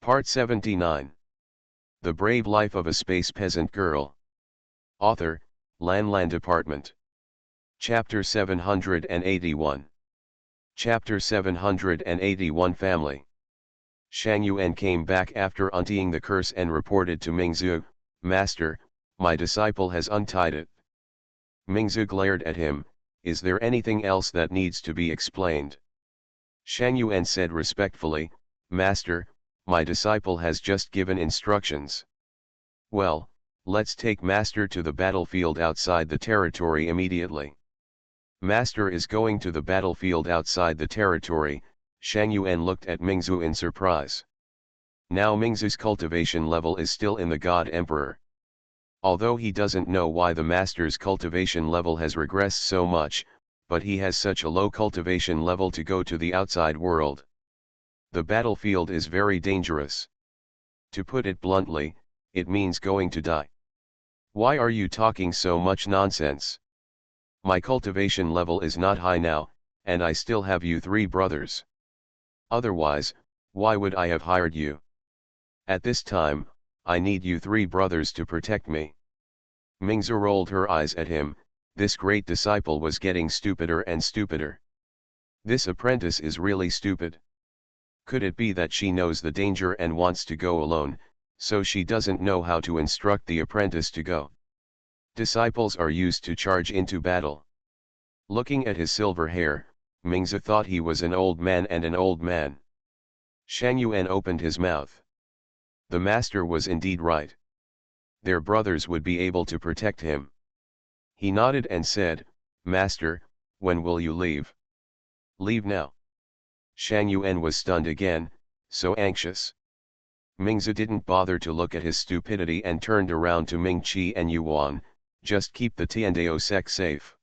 Part 79. The Brave Life of a Space Peasant Girl. Author, Lan Department. Chapter 781. Chapter 781 Family. Shang Yuan came back after untying the curse and reported to Mingzu, "Master, my disciple has untied it." Mingzu glared at him, "Is there anything else that needs to be explained?" Shang Yuan said respectfully, "Master, my disciple has just given instructions." "Well, let's take Master to the battlefield outside the territory immediately." Master is going to the battlefield outside the territory. Shang Yuan looked at Mingzu in surprise. Now Mingzu's cultivation level is still in the God Emperor. Although he doesn't know why the Master's cultivation level has regressed so much, but he has such a low cultivation level to go to the outside world. The battlefield is very dangerous. To put it bluntly, it means going to die. "Why are you talking so much nonsense? My cultivation level is not high now, and I still have you three brothers. Otherwise, why would I have hired you? At this time, I need you three brothers to protect me." Mingzu rolled her eyes at him. This great disciple was getting stupider and stupider. This apprentice is really stupid. Could it be that she knows the danger and wants to go alone, so she doesn't know how to instruct the apprentice to go? Disciples are used to charge into battle. Looking at his silver hair, Mingzu thought he was an old man and an old man. Shang Yuan opened his mouth. The master was indeed right. Their brothers would be able to protect him. He nodded and said, "Master, when will you leave?" "Leave now." Shang Yuan was stunned again, so anxious. Mingzu didn't bother to look at his stupidity and turned around to Ming Qi and Yuan, "Just keep the Tiandao sect safe.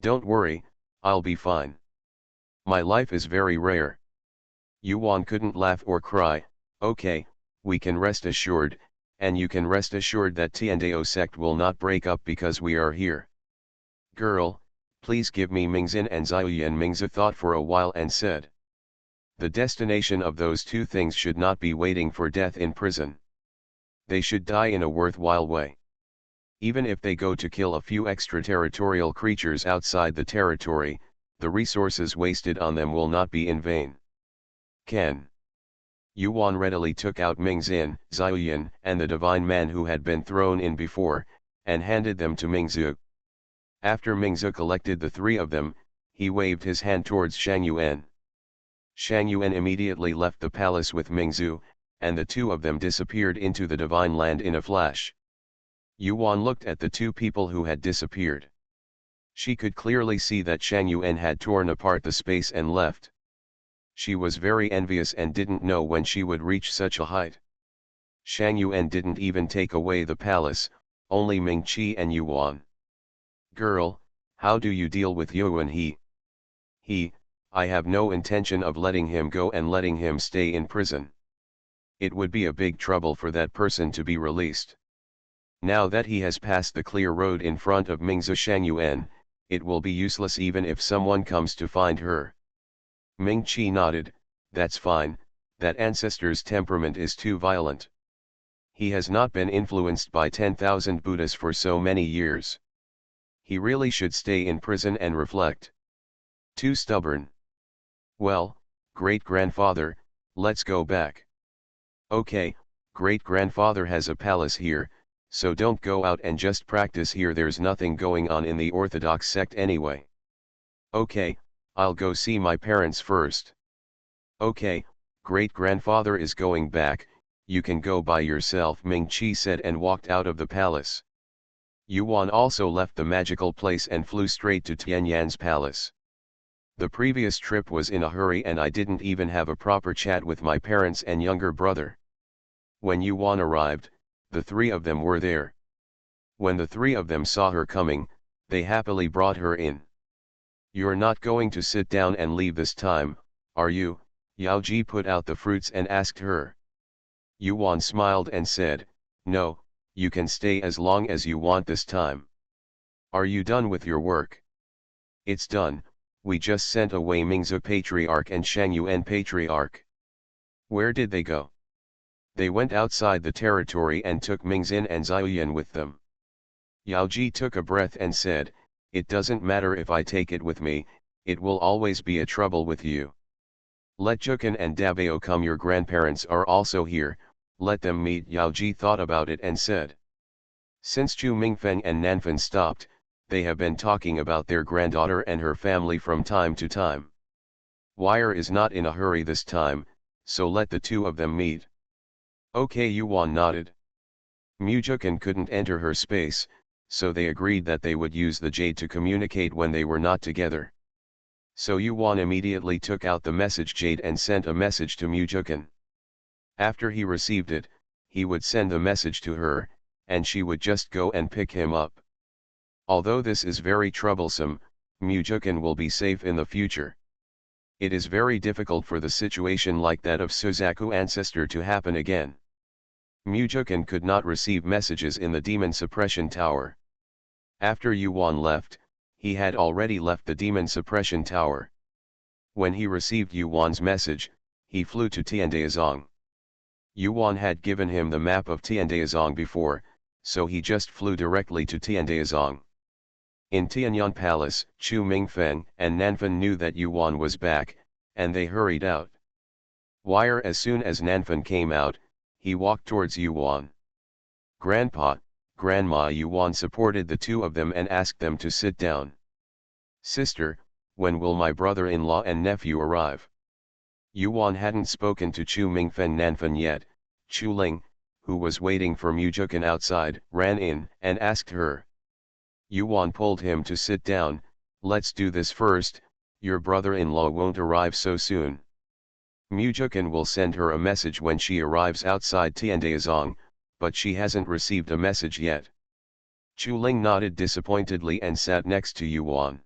Don't worry, I'll be fine. My life is very rare." Yuan couldn't laugh or cry. "Okay, we can rest assured, and you can rest assured that Tiandao sect will not break up because we are here." "Girl, please give me Mingzin and Ziyuan." Mingzu thought for a while and said, "The destination of those two things should not be waiting for death in prison. They should die in a worthwhile way. Even if they go to kill a few extraterritorial creatures outside the territory, the resources wasted on them will not be in vain." Can. Yuan readily took out Mingzin, Ziyuan, and the divine man who had been thrown in before, and handed them to Mingzu. After Mingzu collected the three of them, he waved his hand towards Shang Yuan. Shang Yuan immediately left the palace with Mingzu, and the two of them disappeared into the divine land in a flash. Yuan looked at the two people who had disappeared. She could clearly see that Shang Yuan had torn apart the space and left. She was very envious and didn't know when she would reach such a height. Shang Yuan didn't even take away the palace, only Ming Qi and Yuan. "Girl, how do you deal with Yuan?" I have no intention of letting him go and letting him stay in prison. It would be a big trouble for that person to be released. Now that he has passed the clear road in front of Mingzu Shang Yuan, it will be useless even if someone comes to find her. Ming Qi nodded, "That's fine, that ancestor's temperament is too violent. He has not been influenced by 10,000 Buddhas for so many years. He really should stay in prison and reflect. Too stubborn. Well, great-grandfather, let's go back." "Okay, great-grandfather has a palace here, so don't go out and just practice here. There's nothing going on in the Orthodox sect anyway." "Okay, I'll go see my parents first." "Okay, great-grandfather is going back, you can go by yourself," Ming Qi said and walked out of the palace. Yuan also left the magical place and flew straight to Tianyan's palace. "The previous trip was in a hurry and I didn't even have a proper chat with my parents and younger brother." When Yuan arrived, the three of them were there. When the three of them saw her coming, they happily brought her in. "You're not going to sit down and leave this time, are you?" Yao Ji put out the fruits and asked her. Yuan smiled and said, "No, you can stay as long as you want this time." "Are you done with your work?" "It's done, we just sent away Mingzu Patriarch and Shang Yuan Patriarch." "Where did they go?" They went outside the territory and took Mingzin and Xiaoyan with them. Yaoji took a breath and said, "It doesn't matter if I take it with me, it will always be a trouble with you. Let Jukan and Dabao come, your grandparents are also here, let them meet." Yaoji thought about it and said. Since Chu Mingfeng and Nanfan stopped, they have been talking about their granddaughter and her family from time to time. Wire is not in a hurry this time, so let the two of them meet. Okay, Yuan nodded. Mujukan couldn't enter her space, so they agreed that they would use the jade to communicate when they were not together. So Yuan immediately took out the message jade and sent a message to Mujukan. After he received it, he would send the message to her, and she would just go and pick him up. Although this is very troublesome, Mujukan will be safe in the future. It is very difficult for the situation like that of Suzaku ancestor to happen again. Mujukan could not receive messages in the demon suppression tower. After Yuan left, he had already left the demon suppression tower. When he received Yuan's message, he flew to Tiandaizong. Yuan had given him the map of Tiandaizong before, so he just flew directly to Tiandaizong. In Tianyan Palace, Chu Mingfeng and Nanfan knew that Yuan was back, and they hurried out. Wire as soon as Nanfan came out, he walked towards Yuan. "Grandpa, Grandma." Yuan supported the two of them and asked them to sit down. "Sister, when will my brother-in-law and nephew arrive?" Yuan hadn't spoken to Chu Mingfeng Nanfan yet. Chu Ling, who was waiting for Mujukan outside, ran in and asked her. Yuan pulled him to sit down. "Let's do this first, your brother-in-law won't arrive so soon. Mujukan will send her a message when she arrives outside Tiandaizong, but she hasn't received a message yet." Chu Ling nodded disappointedly and sat next to Yuan.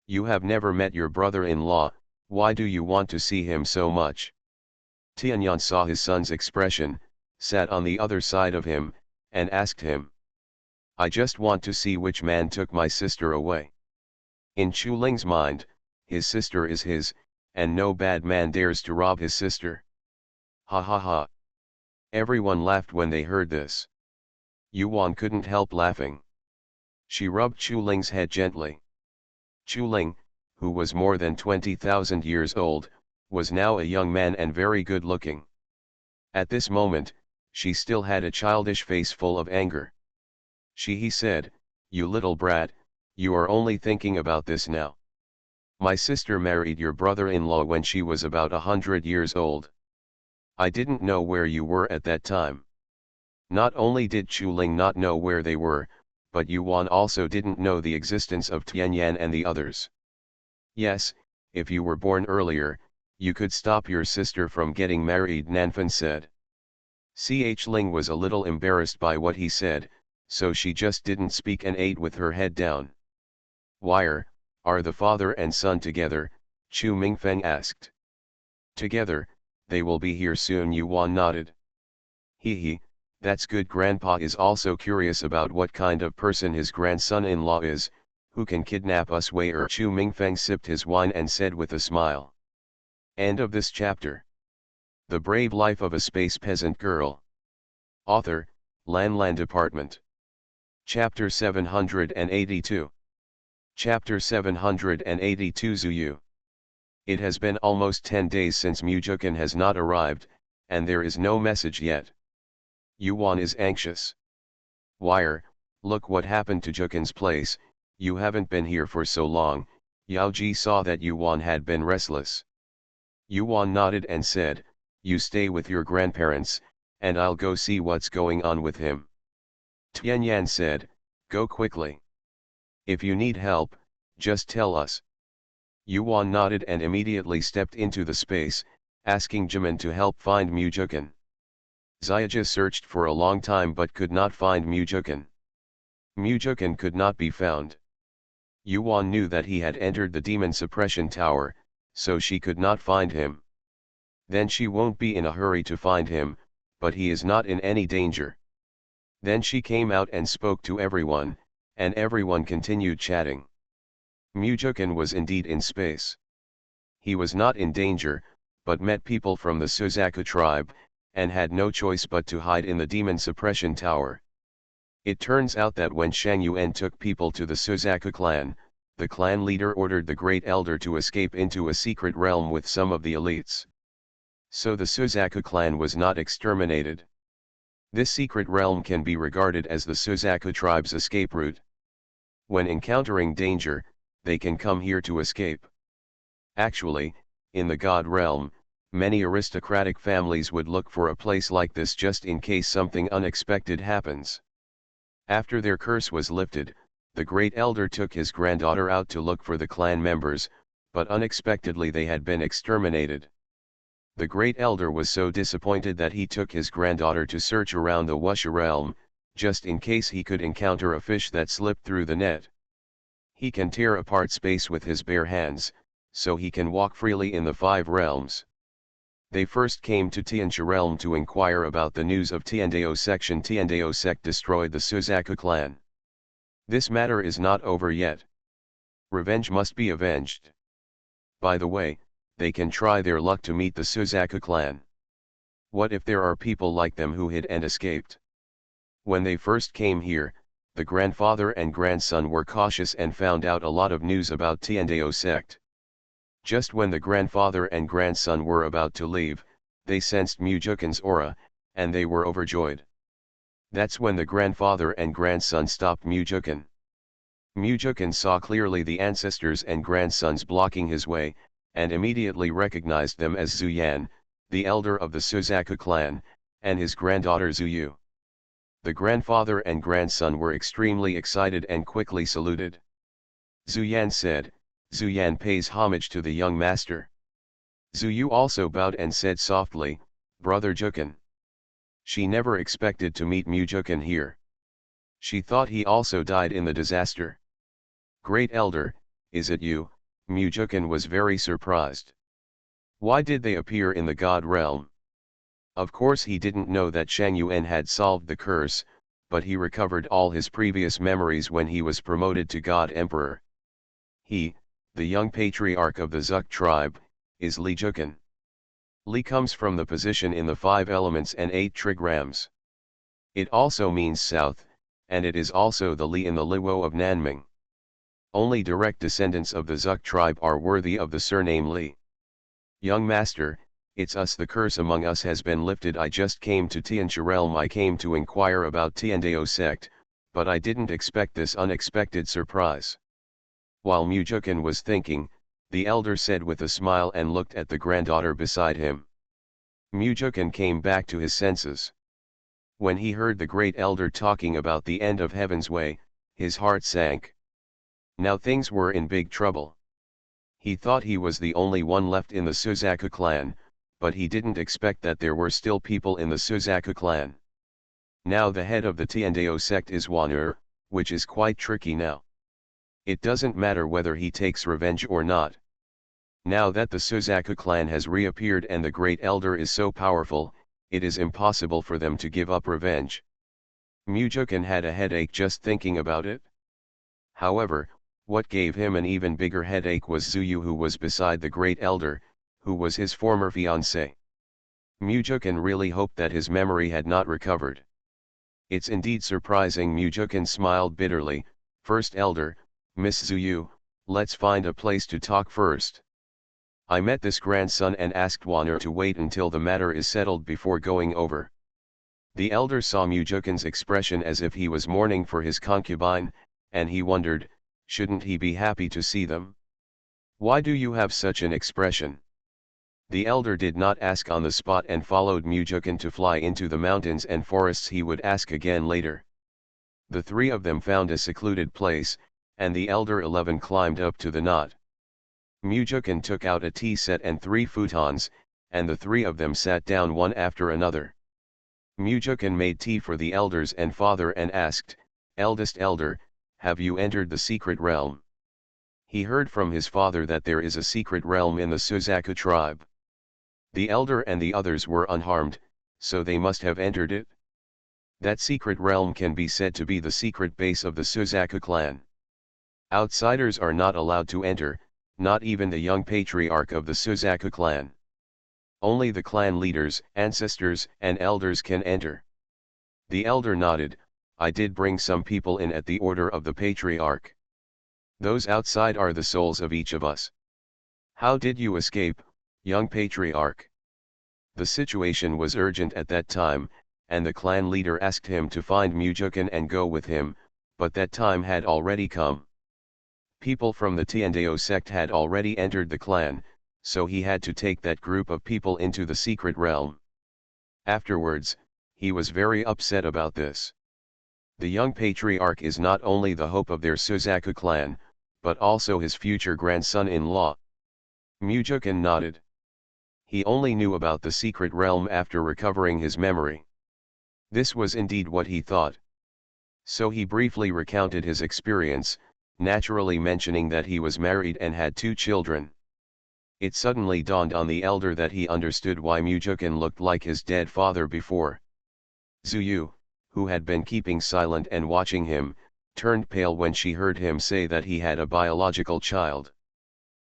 "You have never met your brother-in-law, why do you want to see him so much?" Tianyan saw his son's expression, sat on the other side of him, and asked him. "I just want to see which man took my sister away." In Chu Ling's mind, his sister is his, and no bad man dares to rob his sister. Ha ha ha. Everyone laughed when they heard this. Yuan couldn't help laughing. She rubbed Chu Ling's head gently. Chu Ling, who was more than 20,000 years old, was now a young man and very good looking. At this moment, she still had a childish face full of anger. He said, "You little brat, you are only thinking about this now. My sister married your brother-in-law when she was about 100 years old. I didn't know where you were at that time." Not only did Chu Ling not know where they were, but Yuan also didn't know the existence of Tianyan and the others. "Yes, if you were born earlier, you could stop your sister from getting married," Nanfan said. Ling was a little embarrassed by what he said, so she just didn't speak and ate with her head down. "Wire, are the father and son together?" Chu Mingfeng asked. "Together, they will be here soon," Yuan nodded. He, that's good. Grandpa is also curious about what kind of person his grandson-in-law is, who can kidnap us where. Chu Mingfeng sipped his wine and said with a smile. End of this chapter. The Brave Life of a Space Peasant Girl. Author, Lan Department. Chapter 782. Chapter 782 Zuyu. It has been almost 10 days since Mujukan has not arrived, and there is no message yet. Yuan is anxious. "Wire, look what happened to Jukan's place, you haven't been here for so long." Yaoji saw that Yuan had been restless. Yuan nodded and said, "You stay with your grandparents, and I'll go see what's going on with him." Tianyan said, "Go quickly. If you need help, just tell us." Yuan nodded and immediately stepped into the space, asking Jimin to help find Mujukan. Xiaoji searched for a long time but could not find Mujukan. Mujukan could not be found. Yuan knew that he had entered the demon suppression tower, so she could not find him. Then she won't be in a hurry to find him, but he is not in any danger. Then she came out and spoke to everyone, and everyone continued chatting. Mujukan was indeed in space. He was not in danger, but met people from the Suzaku tribe, and had no choice but to hide in the demon suppression tower. It turns out that when Shang Yuan took people to the Suzaku clan, the clan leader ordered the Great Elder to escape into a secret realm with some of the elites. So the Suzaku clan was not exterminated. This secret realm can be regarded as the Suzaku tribe's escape route. When encountering danger, they can come here to escape. Actually, in the God realm, many aristocratic families would look for a place like this just in case something unexpected happens. After their curse was lifted, the Great Elder took his granddaughter out to look for the clan members, but unexpectedly they had been exterminated. The Great Elder was so disappointed that he took his granddaughter to search around the Wuxia realm, just in case he could encounter a fish that slipped through the net. He can tear apart space with his bare hands, so he can walk freely in the 5 realms. They first came to Tianxia realm to inquire about the news of Tiandao section. Tiandao sect destroyed the Suzaku clan. This matter is not over yet. Revenge must be avenged. By the way, they can try their luck to meet the Suzaku clan. What if there are people like them who hid and escaped? When they first came here, the grandfather and grandson were cautious and found out a lot of news about Tiandao sect. Just when the grandfather and grandson were about to leave, they sensed Mujukin's aura, and they were overjoyed. That's when the grandfather and grandson stopped Mujukin. Mujukin saw clearly the ancestors and grandsons blocking his way, and immediately recognized them as Zuyan, the elder of the Suzaku clan, and his granddaughter Zuyu. The grandfather and grandson were extremely excited and quickly saluted. Zuyan said, "Zuyan pays homage to the young master." Zuyu also bowed and said softly, "Brother Jukin." She never expected to meet Mujukin here. She thought he also died in the disaster. "Great Elder, is it you?" Mujukin was very surprised. Why did they appear in the God realm? Of course he didn't know that Shang Yuan had solved the curse, but he recovered all his previous memories when he was promoted to God Emperor. He, the young patriarch of the Zuk tribe, is Li Jukin. Li comes from the position in the 5 elements and 8 trigrams. It also means south, and it is also the Li in the Liwo of Nanming. Only direct descendants of the Zuk tribe are worthy of the surname Li. "Young master, it's us. The curse among us has been lifted. I just came to Tianxia realm. I came to inquire about Tiandao sect, but I didn't expect this unexpected surprise." While Mujukin was thinking, the elder said with a smile and looked at the granddaughter beside him. Mujukin came back to his senses. When he heard the great elder talking about the end of Heaven's Way, his heart sank. Now things were in big trouble. He thought he was the only one left in the Suzaku clan, but he didn't expect that there were still people in the Suzaku clan. Now the head of the Tiandao sect is Wan'er, which is quite tricky now. It doesn't matter whether he takes revenge or not. Now that the Suzaku clan has reappeared and the great elder is so powerful, it is impossible for them to give up revenge. Mujukin had a headache just thinking about it. However, what gave him an even bigger headache was Zuyu, who was beside the great elder, who was his former fiancée. Mujukin really hoped that his memory had not recovered. "It's indeed surprising." Mujukin smiled bitterly. "First elder, Miss Zuyu, let's find a place to talk first. I met this grandson and asked Wan'er to wait until the matter is settled before going over." The elder saw Mujukin's expression as if he was mourning for his concubine, and he wondered, shouldn't he be happy to see them? "Why do you have such an expression?" The elder did not ask on the spot and followed Mujukin to fly into the mountains and forests. He would ask again later. The 3 of them found a secluded place, and the elder 11 climbed up to the knot. Mujukin took out a tea set and 3 futons, and the 3 of them sat down one after another. Mujukin made tea for the elders and father and asked, "Eldest elder, have you entered the secret realm?" He heard from his father that there is a secret realm in the Suzaku tribe. The elder and the others were unharmed, so they must have entered it. That secret realm can be said to be the secret base of the Suzaku clan. Outsiders are not allowed to enter, not even the young patriarch of the Suzaku clan. Only the clan leaders, ancestors, and elders can enter. The elder nodded. I did bring some people in at the order of the patriarch. Those outside are the souls of each of us. How did you escape, young patriarch? The situation was urgent at that time, and the clan leader asked him to find Mujukan and go with him, but that time had already come. People from the Tiandeo sect had already entered the clan, so he had to take that group of people into the secret realm. Afterwards, he was very upset about this. The young patriarch is not only the hope of their Suzaku clan, but also his future grandson-in-law. Mujukan nodded. He only knew about the secret realm after recovering his memory. This was indeed what he thought. So he briefly recounted his experience, naturally mentioning that he was married and had 2 children. It suddenly dawned on the elder that he understood why Mujukan looked like his dead father before. Zuyu, who had been keeping silent and watching him, turned pale when she heard him say that he had a biological child.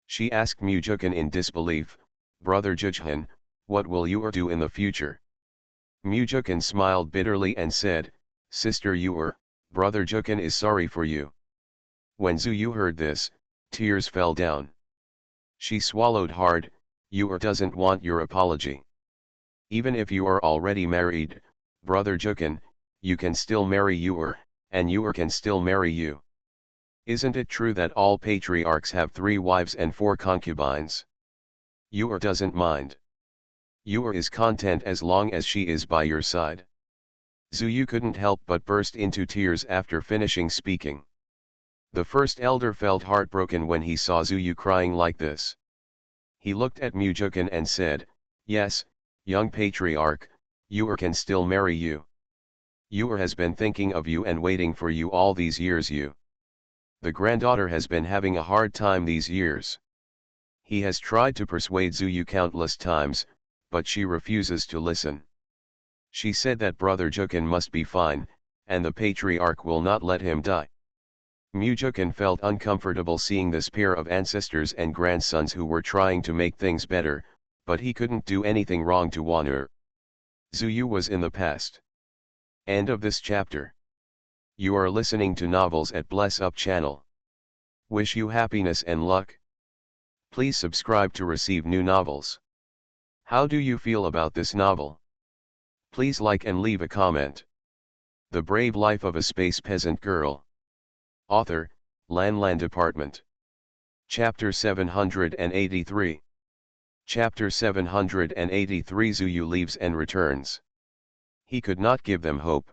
She asked Mujukan in disbelief, "Brother Jujhan, what will you do in the future?" Mujukan smiled bitterly and said, "Sister Yor, Brother Jukan is sorry for you." When Zuyu heard this, tears fell down. She swallowed hard. Yor doesn't want your apology. Even if you are already married, Brother Jukan, you can still marry Yor, and Yor can still marry you. Isn't it true that all patriarchs have 3 wives and 4 concubines? Yor doesn't mind. Yor is content as long as she is by your side. Zuyu couldn't help but burst into tears after finishing speaking. The first elder felt heartbroken when he saw Zuyu crying like this. He looked at Mujukan and said, "Yes, young patriarch, Yor can still marry you. Yor has been thinking of you and waiting for you all these years. The granddaughter has been having a hard time these years." He has tried to persuade Zuyu countless times, but she refuses to listen. She said that Brother Jukan must be fine, and the patriarch will not let him die. Mujukan felt uncomfortable seeing this pair of ancestors and grandsons who were trying to make things better, but he couldn't do anything wrong to Wanner. Zuyu was in the past. End of this chapter. You are listening to Novels at Bless Up channel. Wish you happiness and luck. Please subscribe to receive new novels. How do you feel about this novel? Please like and leave a comment. The Brave Life of a Space Peasant Girl. Author, Lan Department. Chapter 783. Chapter 783. Zuyu leaves and returns. He could not give them hope.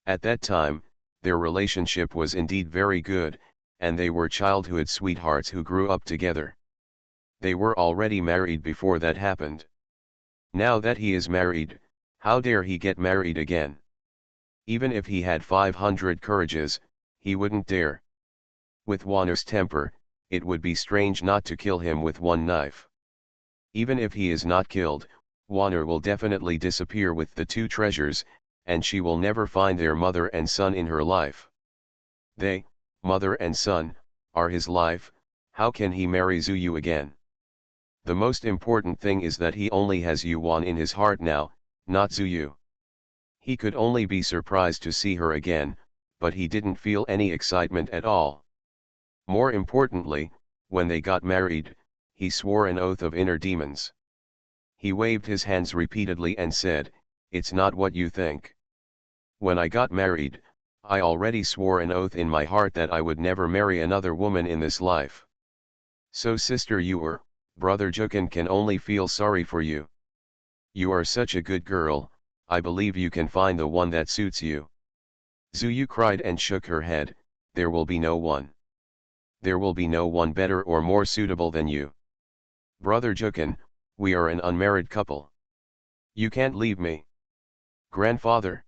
At that time, their relationship was indeed very good, and they were childhood sweethearts who grew up together. They were already married before that happened. Now that he is married, how dare he get married again? Even if he had 500 courages, he wouldn't dare. With Wanner's temper, it would be strange not to kill him with one knife. Even if he is not killed, Wanner will definitely disappear with the 2 treasures, and she will never find their mother and son in her life. They, mother and son, are his life. How can he marry Zuyu again? The most important thing is that he only has Yuan in his heart now, not Zuyu. He could only be surprised to see her again, but he didn't feel any excitement at all. More importantly, when they got married, he swore an oath of inner demons. He waved his hands repeatedly and said, "It's not what you think. When I got married, I already swore an oath in my heart that I would never marry another woman in this life. So Sister Yor, Brother Jukan can only feel sorry for you. You are such a good girl, I believe you can find the one that suits you." Zuyu cried and shook her head, "There will be no one. There will be no one better or more suitable than you. Brother Jukan, we are an unmarried couple. You can't leave me." "Grandfather."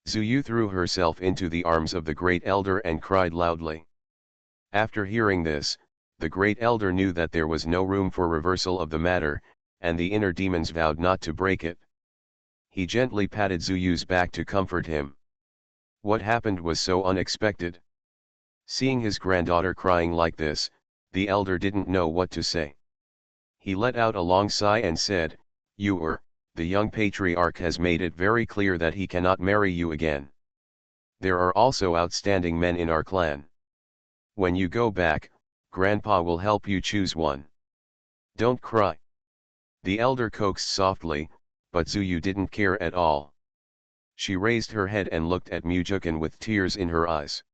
Zuyu threw herself into the arms of the great elder and cried loudly. After hearing this, the great elder knew that there was no room for reversal of the matter, and the inner demons vowed not to break it. He gently patted Zuyu's back to comfort him. What happened was so unexpected. Seeing his granddaughter crying like this, the elder didn't know what to say. He let out a long sigh and said, the young patriarch has made it very clear that he cannot marry you again. There are also outstanding men in our clan. When you go back, Grandpa will help you choose one. Don't cry. The elder coaxed softly, but Zuyu didn't care at all. She raised her head and looked at Mujukin with tears in her eyes.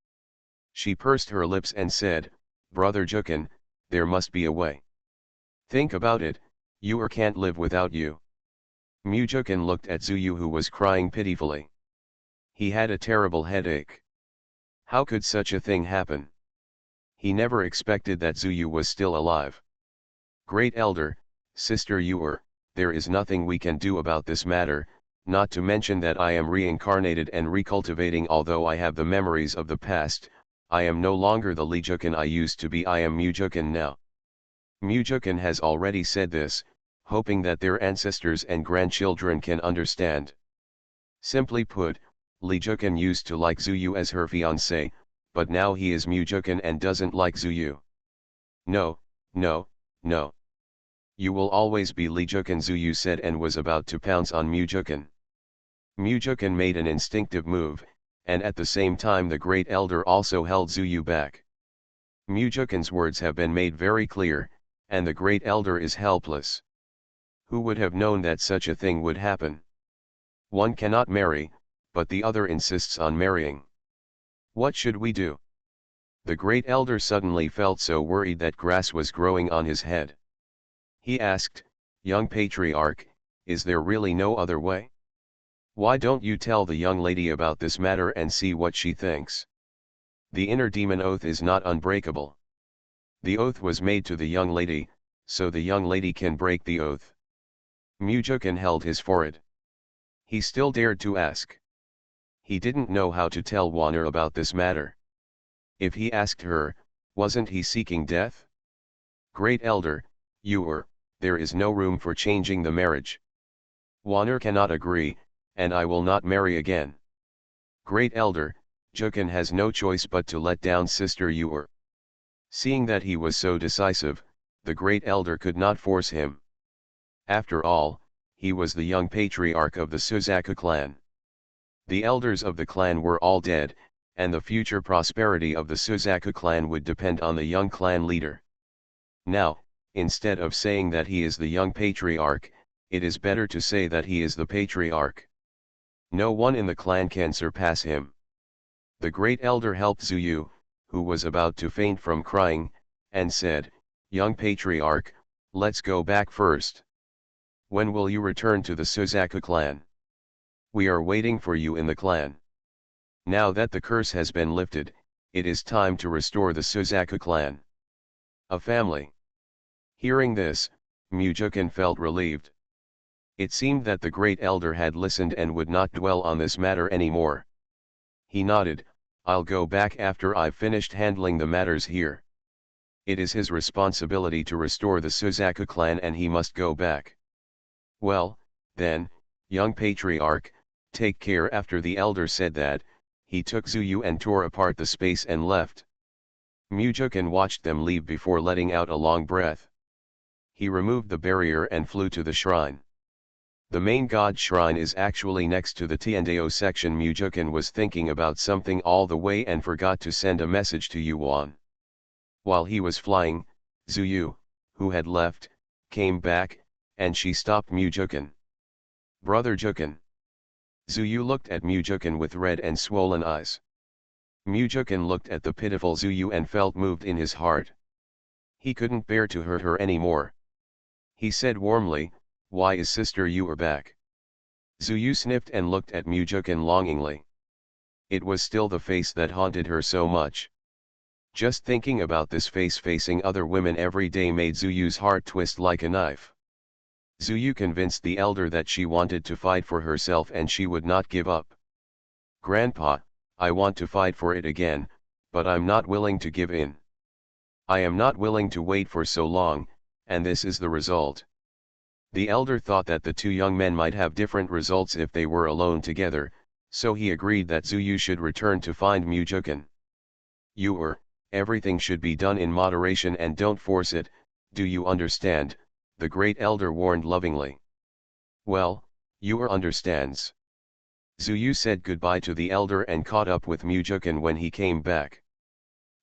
She pursed her lips and said, Brother Jukin, there must be a way. Think about it, you can't live without you. Mujukin looked at Zuyu, who was crying pitifully. He had a terrible headache. How could such a thing happen? He never expected that Zuyu was still alive. Great Elder, Sister Yor, there is nothing we can do about this matter, not to mention that I am reincarnated and recultivating. Although I have the memories of the past, I am no longer the Lijukin I used to be. I am Mujukin now. Mujukin has already said this, hoping that their ancestors and grandchildren can understand. Simply put, Lijukin used to like Zuyu as her fiancé, but now he is Mujukin and doesn't like Zuyu. No, no, no. You will always be Lijukin, Zuyu said, and was about to pounce on Mujukin. Mujukin made an instinctive move, and at the same time the Great Elder also held Zuyu back. Mujukin's words have been made very clear, and the Great Elder is helpless. Who would have known that such a thing would happen? One cannot marry, but the other insists on marrying. What should we do? The Great Elder suddenly felt so worried that grass was growing on his head. He asked, Young Patriarch, is there really no other way? Why don't you tell the young lady about this matter and see what she thinks? The inner demon oath is not unbreakable. The oath was made to the young lady, so the young lady can break the oath. Mujukin held his forehead. He still dared to ask. He didn't know how to tell Wanner about this matter. If he asked her, wasn't he seeking death? Great Elder, there is no room for changing the marriage. Wanner cannot agree, and I will not marry again. Great Elder, Jukin has no choice but to let down Sister Yor. Seeing that he was so decisive, the Great Elder could not force him. After all, he was the young patriarch of the Suzaku clan. The elders of the clan were all dead, and the future prosperity of the Suzaku clan would depend on the young clan leader. Now, instead of saying that he is the young patriarch, it is better to say that he is the patriarch. No one in the clan can surpass him. The Great Elder helped Zuyu, who was about to faint from crying, and said, Young patriarch, let's go back first. When will you return to the Suzaku clan? We are waiting for you in the clan. Now that the curse has been lifted, it is time to restore the Suzaku clan. A family. Hearing this, Mujukin felt relieved. It seemed that the Great Elder had listened and would not dwell on this matter anymore. He nodded, I'll go back after I've finished handling the matters here. It is his responsibility to restore the Suzaku clan and he must go back. Well, then, young patriarch, take care. After the elder said that, he took Zuyu and tore apart the space and left. Mujukin watched them leave before letting out a long breath. He removed the barrier and flew to the shrine. The main god shrine is actually next to the Tiandeo section. Mujukin was thinking about something all the way and forgot to send a message to Yuan. While he was flying, Zuyu, who had left, came back, and she stopped Mujukin. Brother Jukin. Zuyu looked at Mujukin with red and swollen eyes. Mujukin looked at the pitiful Zuyu and felt moved in his heart. He couldn't bear to hurt her anymore. He said warmly, Why is Sister Yor back? Zuyu sniffed and looked at Mujukin longingly. It was still the face that haunted her so much. Just thinking about this face facing other women every day made Zuyu's heart twist like a knife. Zuyu convinced the elder that she wanted to fight for herself and she would not give up. Grandpa, I want to fight for it again, but I'm not willing to give in. I am not willing to wait for so long, and this is the result. The elder thought that the two young men might have different results if they were alone together, so he agreed that Zuyu should return to find Mujukin. Everything should be done in moderation and don't force it, do you understand, the great elder warned lovingly. Well, you understands. Zuyu said goodbye to the elder and caught up with Mujukan when he came back.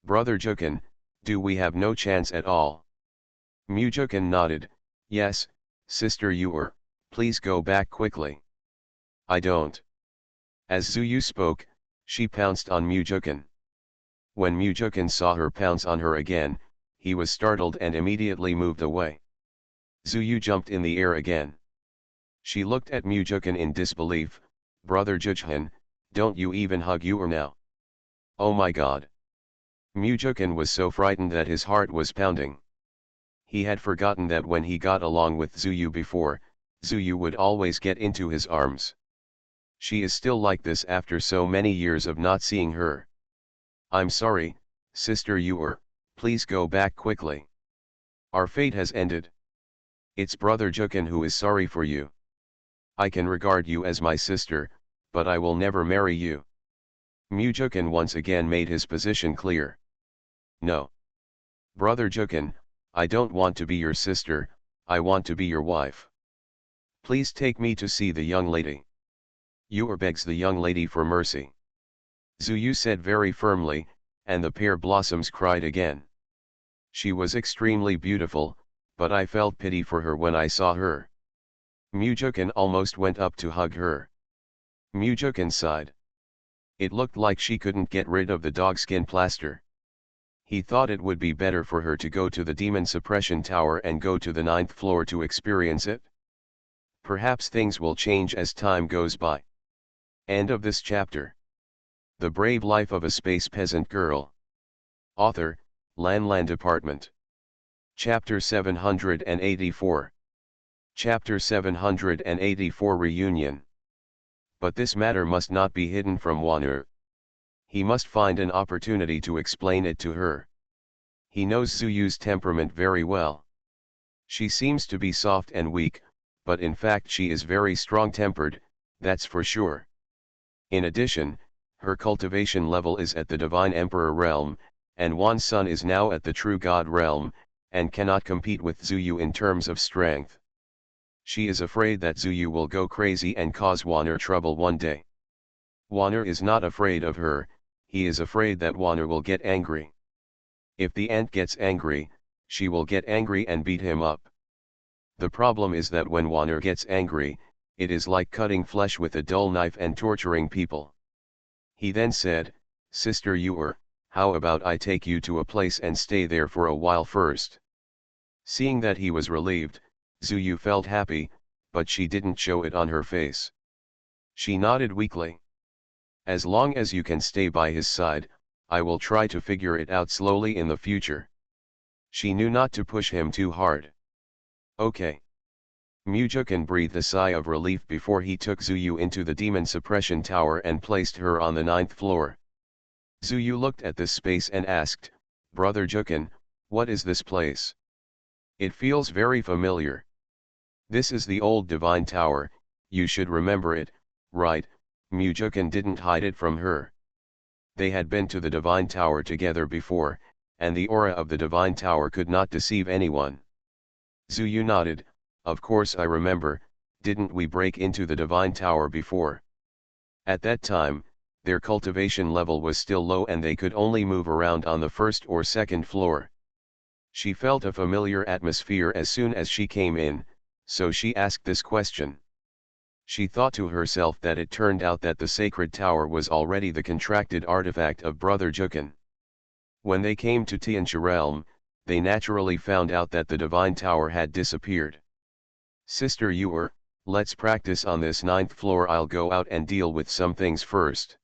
Brother Jukan, do we have no chance at all? Mujukan nodded, yes, sister Yor, please go back quickly. I don't. As Zuyu spoke, she pounced on Mujukan. When Mujukan saw her pounce on her again, he was startled and immediately moved away. Zuyu jumped in the air again. She looked at Mujukan in disbelief. Brother Jujhan, don't you even hug Yor now? Oh my god. Mujukan was so frightened that his heart was pounding. He had forgotten that when he got along with Zuyu before, Zuyu would always get into his arms. She is still like this after so many years of not seeing her. I'm sorry, sister Yor, please go back quickly. Our fate has ended. It's Brother Jukan who is sorry for you. I can regard you as my sister, but I will never marry you. Mujukan once again made his position clear. No. Brother Jukan, I don't want to be your sister, I want to be your wife. Please take me to see the young lady. Yor begs the young lady for mercy. Zuyu said very firmly, and the pear blossoms cried again. She was extremely beautiful, but I felt pity for her when I saw her. Mujukan almost went up to hug her. Mujukan sighed. It looked like she couldn't get rid of the dogskin plaster. He thought it would be better for her to go to the demon suppression tower and go to the 9th floor to experience it. Perhaps things will change as time goes by. End of this chapter. The Brave Life of a Space Peasant Girl. Author, Lan Department. Chapter 784. Chapter 784 Reunion. But this matter must not be hidden from Wanner. He must find an opportunity to explain it to her. He knows Zuyu's temperament very well. She seems to be soft and weak, but in fact she is very strong-tempered, that's for sure. In addition, her cultivation level is at the Divine Emperor realm, and Wan's son is now at the True God realm, and cannot compete with Zuyu in terms of strength. She is afraid that Zuyu will go crazy and cause Wanner trouble one day. Wanner is not afraid of her, he is afraid that Wanner will get angry. If the ant gets angry, she will get angry and beat him up. The problem is that when Wanner gets angry, it is like cutting flesh with a dull knife and torturing people. He then said, Sister Yor, how about I take you to a place and stay there for a while first? Seeing that he was relieved, Zuyu felt happy, but she didn't show it on her face. She nodded weakly. As long as you can stay by his side, I will try to figure it out slowly in the future. She knew not to push him too hard. Okay. Mujukan breathed a sigh of relief before he took Zuyu into the demon suppression tower and placed her on the 9th floor. Zuyu looked at this space and asked, Brother Jukan, what is this place? It feels very familiar. This is the old divine tower, you should remember it, right? Mujukan didn't hide it from her. They had been to the divine tower together before, and the aura of the divine tower could not deceive anyone. Zuyu nodded, of course I remember, didn't we break into the divine tower before? At that time, their cultivation level was still low and they could only move around on the 1st or 2nd floor. She felt a familiar atmosphere as soon as she came in, so she asked this question. She thought to herself that it turned out that the sacred tower was already the contracted artifact of Brother Jukan. When they came to Tianxia realm, they naturally found out that the divine tower had disappeared. Sister Yor, let's practice on this 9th floor. I'll go out and deal with some things first.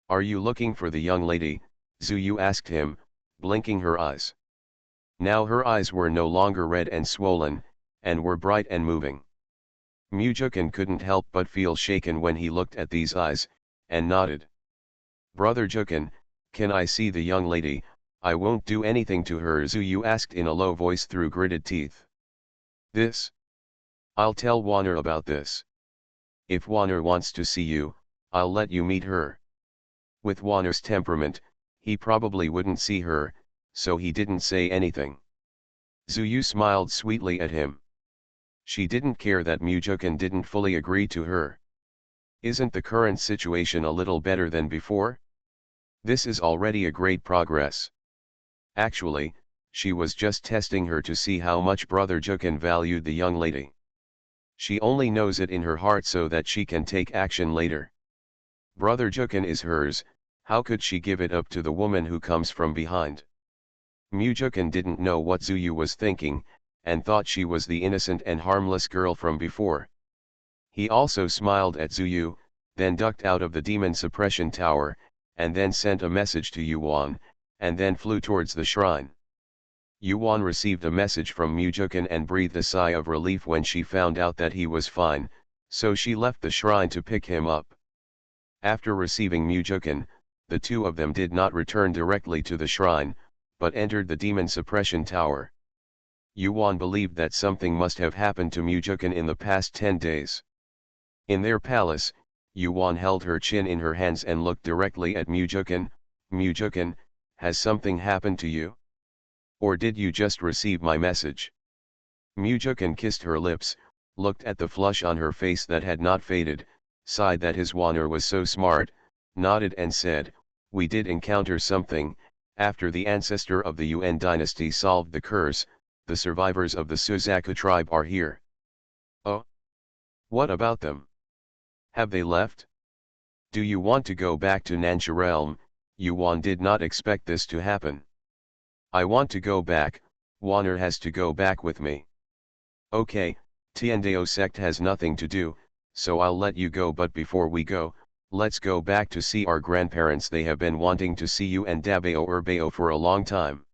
Are you looking for the young lady? Zuyu asked him, blinking her eyes. Now her eyes were no longer red and swollen, and were bright and moving. Mujukan couldn't help but feel shaken when he looked at these eyes, and nodded. Brother Jukan, can I see the young lady? I won't do anything to her, Zuyu asked in a low voice through gritted teeth. This? I'll tell Wanner about this. If Wanner wants to see you, I'll let you meet her. With Wanner's temperament, he probably wouldn't see her, so he didn't say anything. Zuyu smiled sweetly at him. She didn't care that Mujukin didn't fully agree to her. Isn't the current situation a little better than before? This is already a great progress. Actually, she was just testing her to see how much Brother Jukin valued the young lady. She only knows it in her heart so that she can take action later. Brother Jukin is hers, how could she give it up to the woman who comes from behind? Mujukin didn't know what Zuyu was thinking, and thought she was the innocent and harmless girl from before. He also smiled at Zuyu, then ducked out of the demon suppression tower, and then sent a message to Yuan, and then flew towards the shrine. Yuan received a message from Mujukin and breathed a sigh of relief when she found out that he was fine, so she left the shrine to pick him up. After receiving Mujukin, the two of them did not return directly to the shrine, but entered the demon suppression tower. Yuan believed that something must have happened to Mujukin in the past 10 days. In their palace, Yuan held her chin in her hands and looked directly at Mujukin. Mujukin, has something happened to you? Or did you just receive my message? Mujukin kissed her lips, looked at the flush on her face that had not faded, sighed that his Waner was so smart, nodded and said, we did encounter something. After the ancestor of the Yuan dynasty solved the curse, the survivors of the Suzaku tribe are here. Oh? What about them? Have they left? Do you want to go back to Nansha realm? Yuan did not expect this to happen. I want to go back, Waner has to go back with me. Okay, Tiandao sect has nothing to do, so I'll let you go, but before we go, let's go back to see our grandparents. They have been wanting to see you and Dabao Urbao for a long time.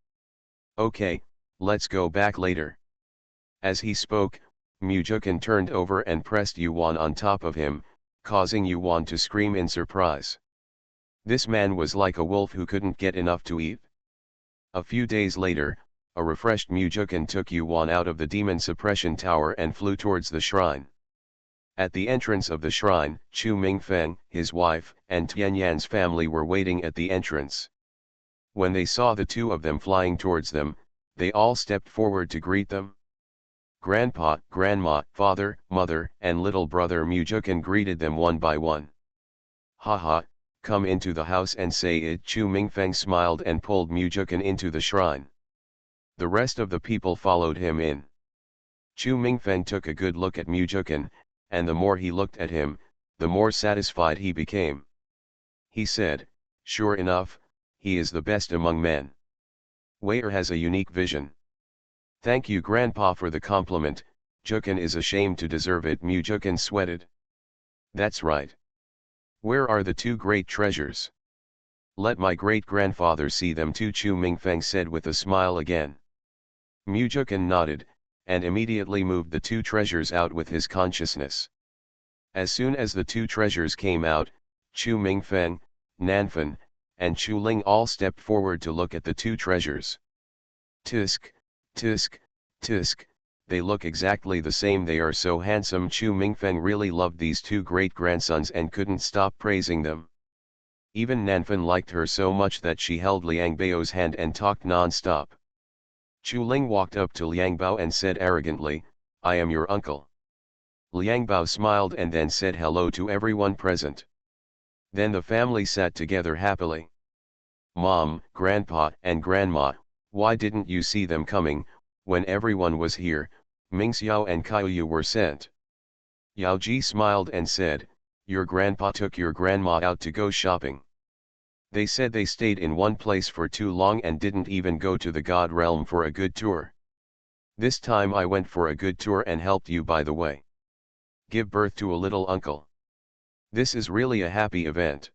Okay, let's go back later. As he spoke, Mujukin turned over and pressed Yuan on top of him, causing Yuan to scream in surprise. This man was like a wolf who couldn't get enough to eat. A few days later, a refreshed Mujukin took Yuan out of the demon suppression tower and flew towards the shrine. At the entrance of the shrine, Chu Mingfeng, his wife, and Tianyan's family were waiting at the entrance. When they saw the two of them flying towards them, they all stepped forward to greet them. Grandpa, Grandma, Father, Mother, and little brother Mujukin greeted them one by one. Haha, come into the house and say it. Chu Mingfeng smiled and pulled Mujukin into the shrine. The rest of the people followed him in. Chu Mingfeng took a good look at Mujukin, and the more he looked at him, the more satisfied he became. He said, sure enough, he is the best among men. Waiter has a unique vision. Thank you Grandpa for the compliment, Jukin is ashamed to deserve it. Mujukin sweated. That's right. Where are the two great treasures? Let my great-grandfather see them too, Chu Mingfeng said with a smile again. Mujukin nodded, and immediately moved the two treasures out with his consciousness. As soon as the two treasures came out, Chu Mingfeng, Nanfan, and Chu Ling all stepped forward to look at the two treasures. Tisk, tisk, tisk, they look exactly the same, they are so handsome. Chu Mingfeng really loved these two great-grandsons and couldn't stop praising them. Even Nanfan liked her so much that she held Liang Bao's hand and talked non-stop. Chu Ling walked up to Liang Bao and said arrogantly, I am your uncle. Liang Bao smiled and then said hello to everyone present. Then the family sat together happily. Mom, Grandpa, and Grandma, why didn't you see them coming? When everyone was here, Mingxiao and Kaiyu were sent. Yao Ji smiled and said, your grandpa took your grandma out to go shopping. They said they stayed in one place for too long and didn't even go to the God realm for a good tour. This time I went for a good tour and helped you by the way. Give birth to a little uncle. This is really a happy event.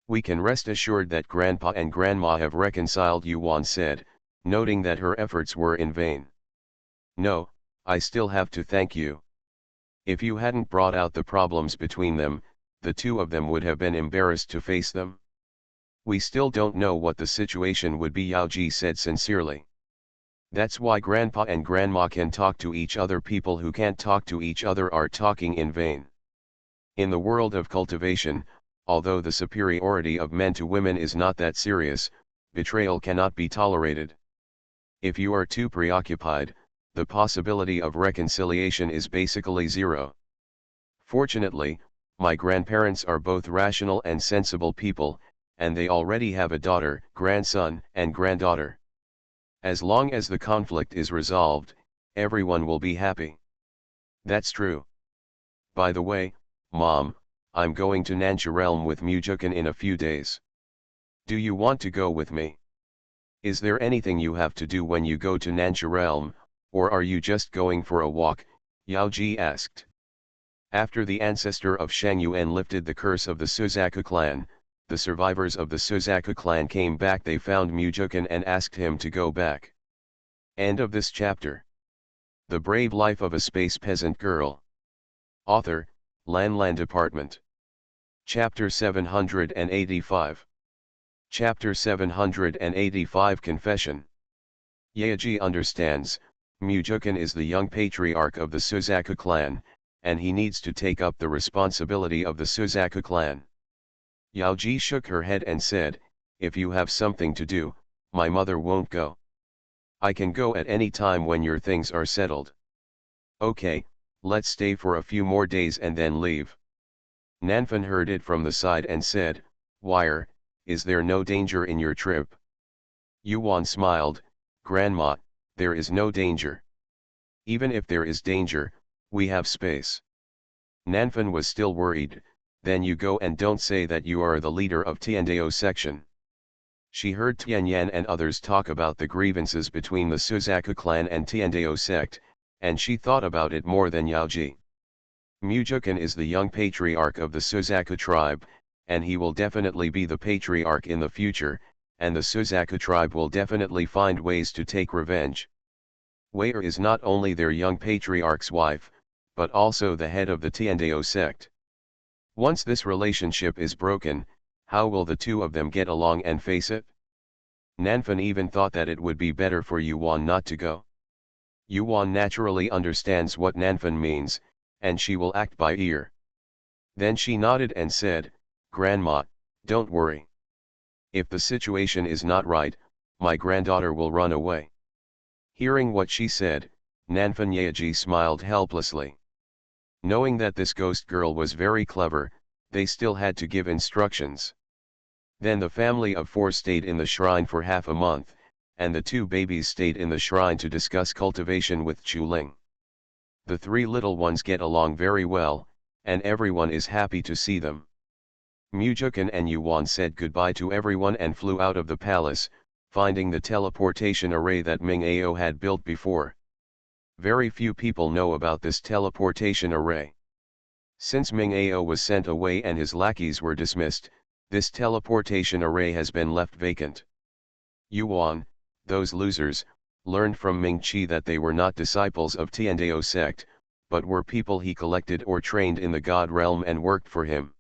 We can rest assured that Grandpa and Grandma have reconciled, Yuan said, noting that her efforts were in vain. No, I still have to thank you. If you hadn't brought out the problems between them, the two of them would have been embarrassed to face them. We still don't know what the situation would be, Yao Ji said sincerely. That's why Grandpa and Grandma can talk to each other. People who can't talk to each other are talking in vain. In the world of cultivation, although the superiority of men to women is not that serious, betrayal cannot be tolerated. If you are too preoccupied, the possibility of reconciliation is basically zero. Fortunately, my grandparents are both rational and sensible people, and they already have a daughter, grandson, and granddaughter. As long as the conflict is resolved, everyone will be happy. That's true. By the way, Mom, I'm going to Nancha Realm with Mujukan in a few days. Do you want to go with me? Is there anything you have to do when you go to Nancha Realm, or are you just going for a walk? Yaoji asked. After the ancestor of Shang Yuan lifted the curse of the Suzaku clan, the survivors of the Suzaku clan came back. They found Mujukan and asked him to go back. End of this chapter. The Brave Life of a Space Peasant Girl. Author, Lan Department. Chapter 785. Chapter 785 Confession. Yaoji understands, Mujukan is the young patriarch of the Suzaku clan, and he needs to take up the responsibility of the Suzaku clan. Yaoji shook her head and said, if you have something to do, my mother won't go. I can go at any time when your things are settled. Okay, let's stay for a few more days and then leave. Nanfan heard it from the side and said, Wire, is there no danger in your trip? Yuan smiled, Grandma, there is no danger. Even if there is danger, we have space. Nanfan was still worried, then you go and don't say that you are the leader of Tiandao section. She heard Tianyan and others talk about the grievances between the Suzaku clan and Tiandao sect, and she thought about it more than Yaoji. Mujukan is the young patriarch of the Suzaku tribe, and he will definitely be the patriarch in the future, and the Suzaku tribe will definitely find ways to take revenge. Wei is not only their young patriarch's wife, but also the head of the Tiandao sect. Once this relationship is broken, how will the two of them get along and face it? Nanfan even thought that it would be better for Yuan not to go. Yuan naturally understands what Nanfan means, and she will act by ear. Then she nodded and said, Grandma, don't worry. If the situation is not right, my granddaughter will run away. Hearing what she said, Nanfan Yaoji smiled helplessly. Knowing that this ghost girl was very clever, they still had to give instructions. Then the family of 4 stayed in the shrine for half a month, and the 2 babies stayed in the shrine to discuss cultivation with Chuling. The 3 little ones get along very well, and everyone is happy to see them. Mujukan and Yuan said goodbye to everyone and flew out of the palace, finding the teleportation array that Ming Ao had built before. Very few people know about this teleportation array. Since Ming Ao was sent away and his lackeys were dismissed, this teleportation array has been left vacant. Yuan, those losers, learned from Ming Qi that they were not disciples of Tiandao sect, but were people he collected or trained in the God realm and worked for him.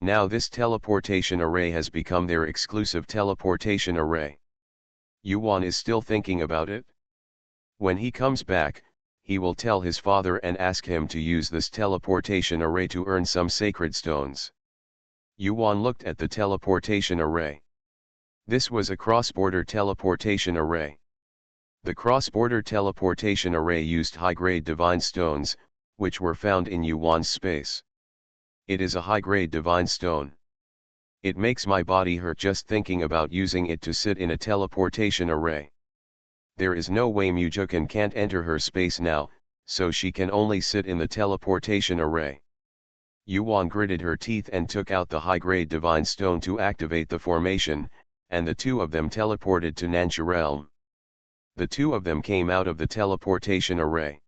Now this teleportation array has become their exclusive teleportation array. Yuan is still thinking about it. When he comes back, he will tell his father and ask him to use this teleportation array to earn some sacred stones. Yuan looked at the teleportation array. This was a cross-border teleportation array. The cross-border teleportation array used high-grade divine stones, which were found in Yuan's space. It is a high-grade divine stone. It makes my body hurt just thinking about using it to sit in a teleportation array. There is no way Mujukan can't enter her space now, so she can only sit in the teleportation array. Yuan gritted her teeth and took out the high-grade divine stone to activate the formation, and the 2 of them teleported to Nancha Realm. The 2 of them came out of the teleportation array.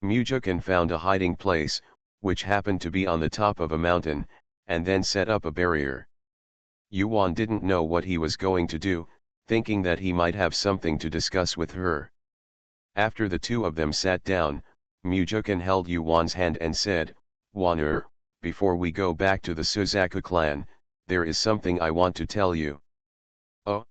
Mujukan found a hiding place, which happened to be on the top of a mountain, and then set up a barrier. Yuan didn't know what he was going to do, thinking that he might have something to discuss with her. After the 2 of them sat down, Mujukan held Yuan's hand and said, Wan, before we go back to the Suzaku clan, there is something I want to tell you. Oh?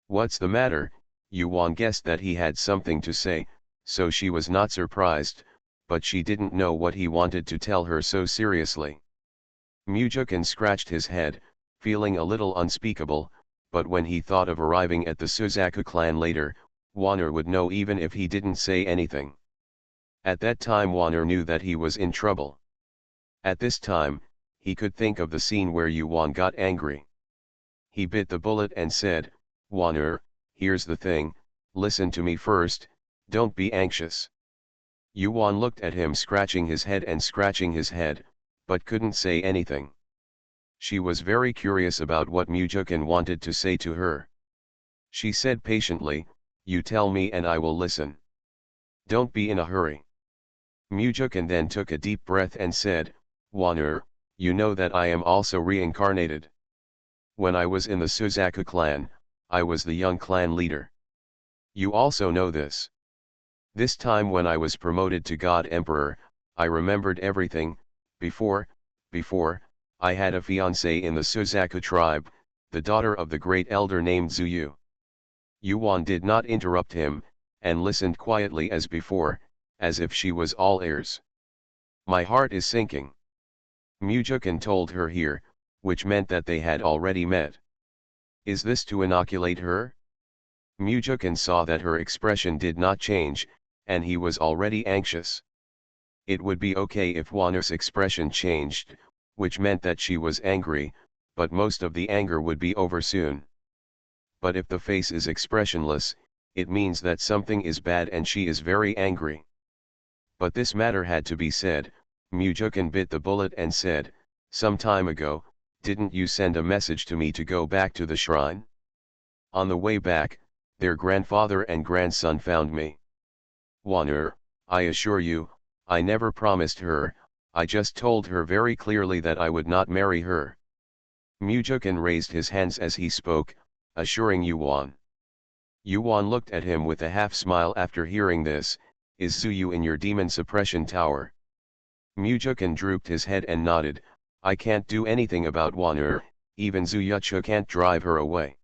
What's the matter? Yuan guessed that he had something to say, so she was not surprised, but she didn't know what he wanted to tell her so seriously. Mujukan scratched his head, feeling a little unspeakable, but when he thought of arriving at the Suzaku clan later, Wanner would know even if he didn't say anything. At that time Wanner knew that he was in trouble. At this time, he could think of the scene where Yuan got angry. He bit the bullet and said, "Wanner, here's the thing, listen to me first, don't be anxious." Yuan looked at him scratching his head, but couldn't say anything. She was very curious about what Mujukin wanted to say to her. She said patiently, "You tell me and I will listen. Don't be in a hurry." Mujukin then took a deep breath and said, "Wanner, you know that I am also reincarnated. When I was in the Suzaku clan, I was the young clan leader. You also know this. This time when I was promoted to God Emperor, I remembered everything. Before, I had a fiancée in the Suzaku tribe, the daughter of the great elder named Zuyu." Yuan did not interrupt him, and listened quietly as before, as if she was all ears. "My heart is sinking." Mujukin told her here, which meant that they had already met. "Is this to inoculate her?" Mujukin saw that her expression did not change, and he was already anxious. It would be okay if Wanner's expression changed, which meant that she was angry, but most of the anger would be over soon. But if the face is expressionless, it means that something is bad and she is very angry. But this matter had to be said. Mujukin bit the bullet and said, "Some time ago, didn't you send a message to me to go back to the shrine? On the way back, their grandfather and grandson found me. Wanner, I assure you, I never promised her, I just told her very clearly that I would not marry her." Mujukin raised his hands as he spoke, assuring Yuan. Yuan looked at him with a half smile after hearing this. "Is Zuyu in your demon suppression tower?" Mujukin drooped his head and nodded. "I can't do anything about Wanner, even Zuyucha can't drive her away.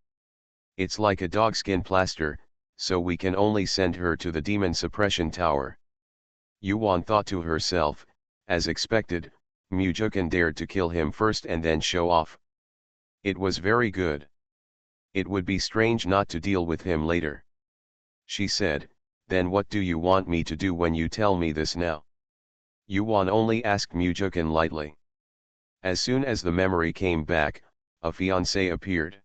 It's like a dogskin plaster, so we can only send her to the demon suppression tower." Yuan thought to herself, as expected, Mujukin dared to kill him first and then show off. It was very good. It would be strange not to deal with him later. She said, "Then what do you want me to do when you tell me this now?" Yuan only asked Mujukin lightly. As soon as the memory came back, a fiancée appeared.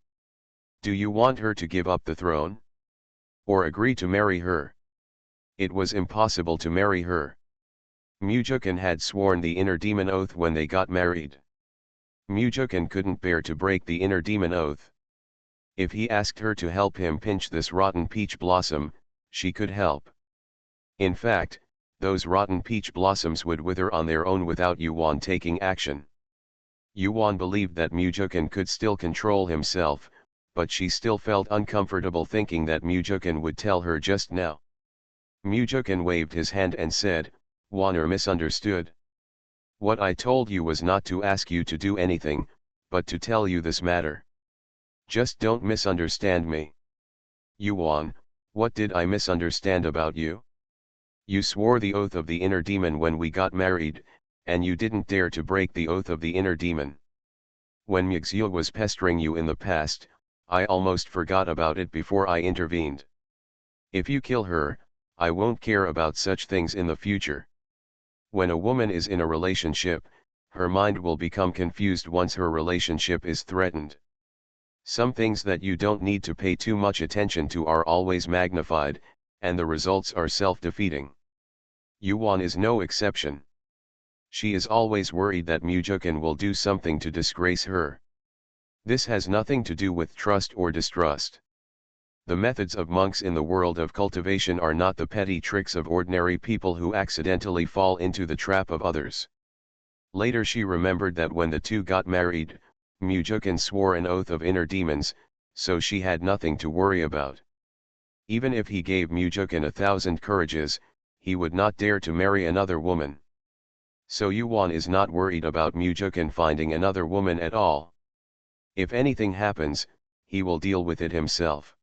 "Do you want her to give up the throne? Or agree to marry her?" It was impossible to marry her. Mujukin had sworn the inner demon oath when they got married. Mujukin couldn't bear to break the inner demon oath. If he asked her to help him pinch this rotten peach blossom, she could help. In fact, those rotten peach blossoms would wither on their own without Yuan taking action. Yuan believed that Mujukin could still control himself, but she still felt uncomfortable thinking that Mujukin would tell her just now. Mujukin waved his hand and said, "Wanner misunderstood. What I told you was not to ask you to do anything, but to tell you this matter. Just don't misunderstand me." "Yuan, what did I misunderstand about you? You swore the oath of the inner demon when we got married, and you didn't dare to break the oath of the inner demon. When Mixue was pestering you in the past, I almost forgot about it before I intervened. If you kill her, I won't care about such things in the future. When a woman is in a relationship, her mind will become confused once her relationship is threatened. Some things that you don't need to pay too much attention to are always magnified, and the results are self-defeating. Yuan is no exception. She is always worried that Mujukin will do something to disgrace her. This has nothing to do with trust or distrust. The methods of monks in the world of cultivation are not the petty tricks of ordinary people who accidentally fall into the trap of others." Later she remembered that when the two got married, Mujukin swore an oath of inner demons, so she had nothing to worry about. Even if he gave Mujukin 1,000 courages, he would not dare to marry another woman. So Yuan is not worried about Mujukin finding another woman at all. If anything happens, he will deal with it himself.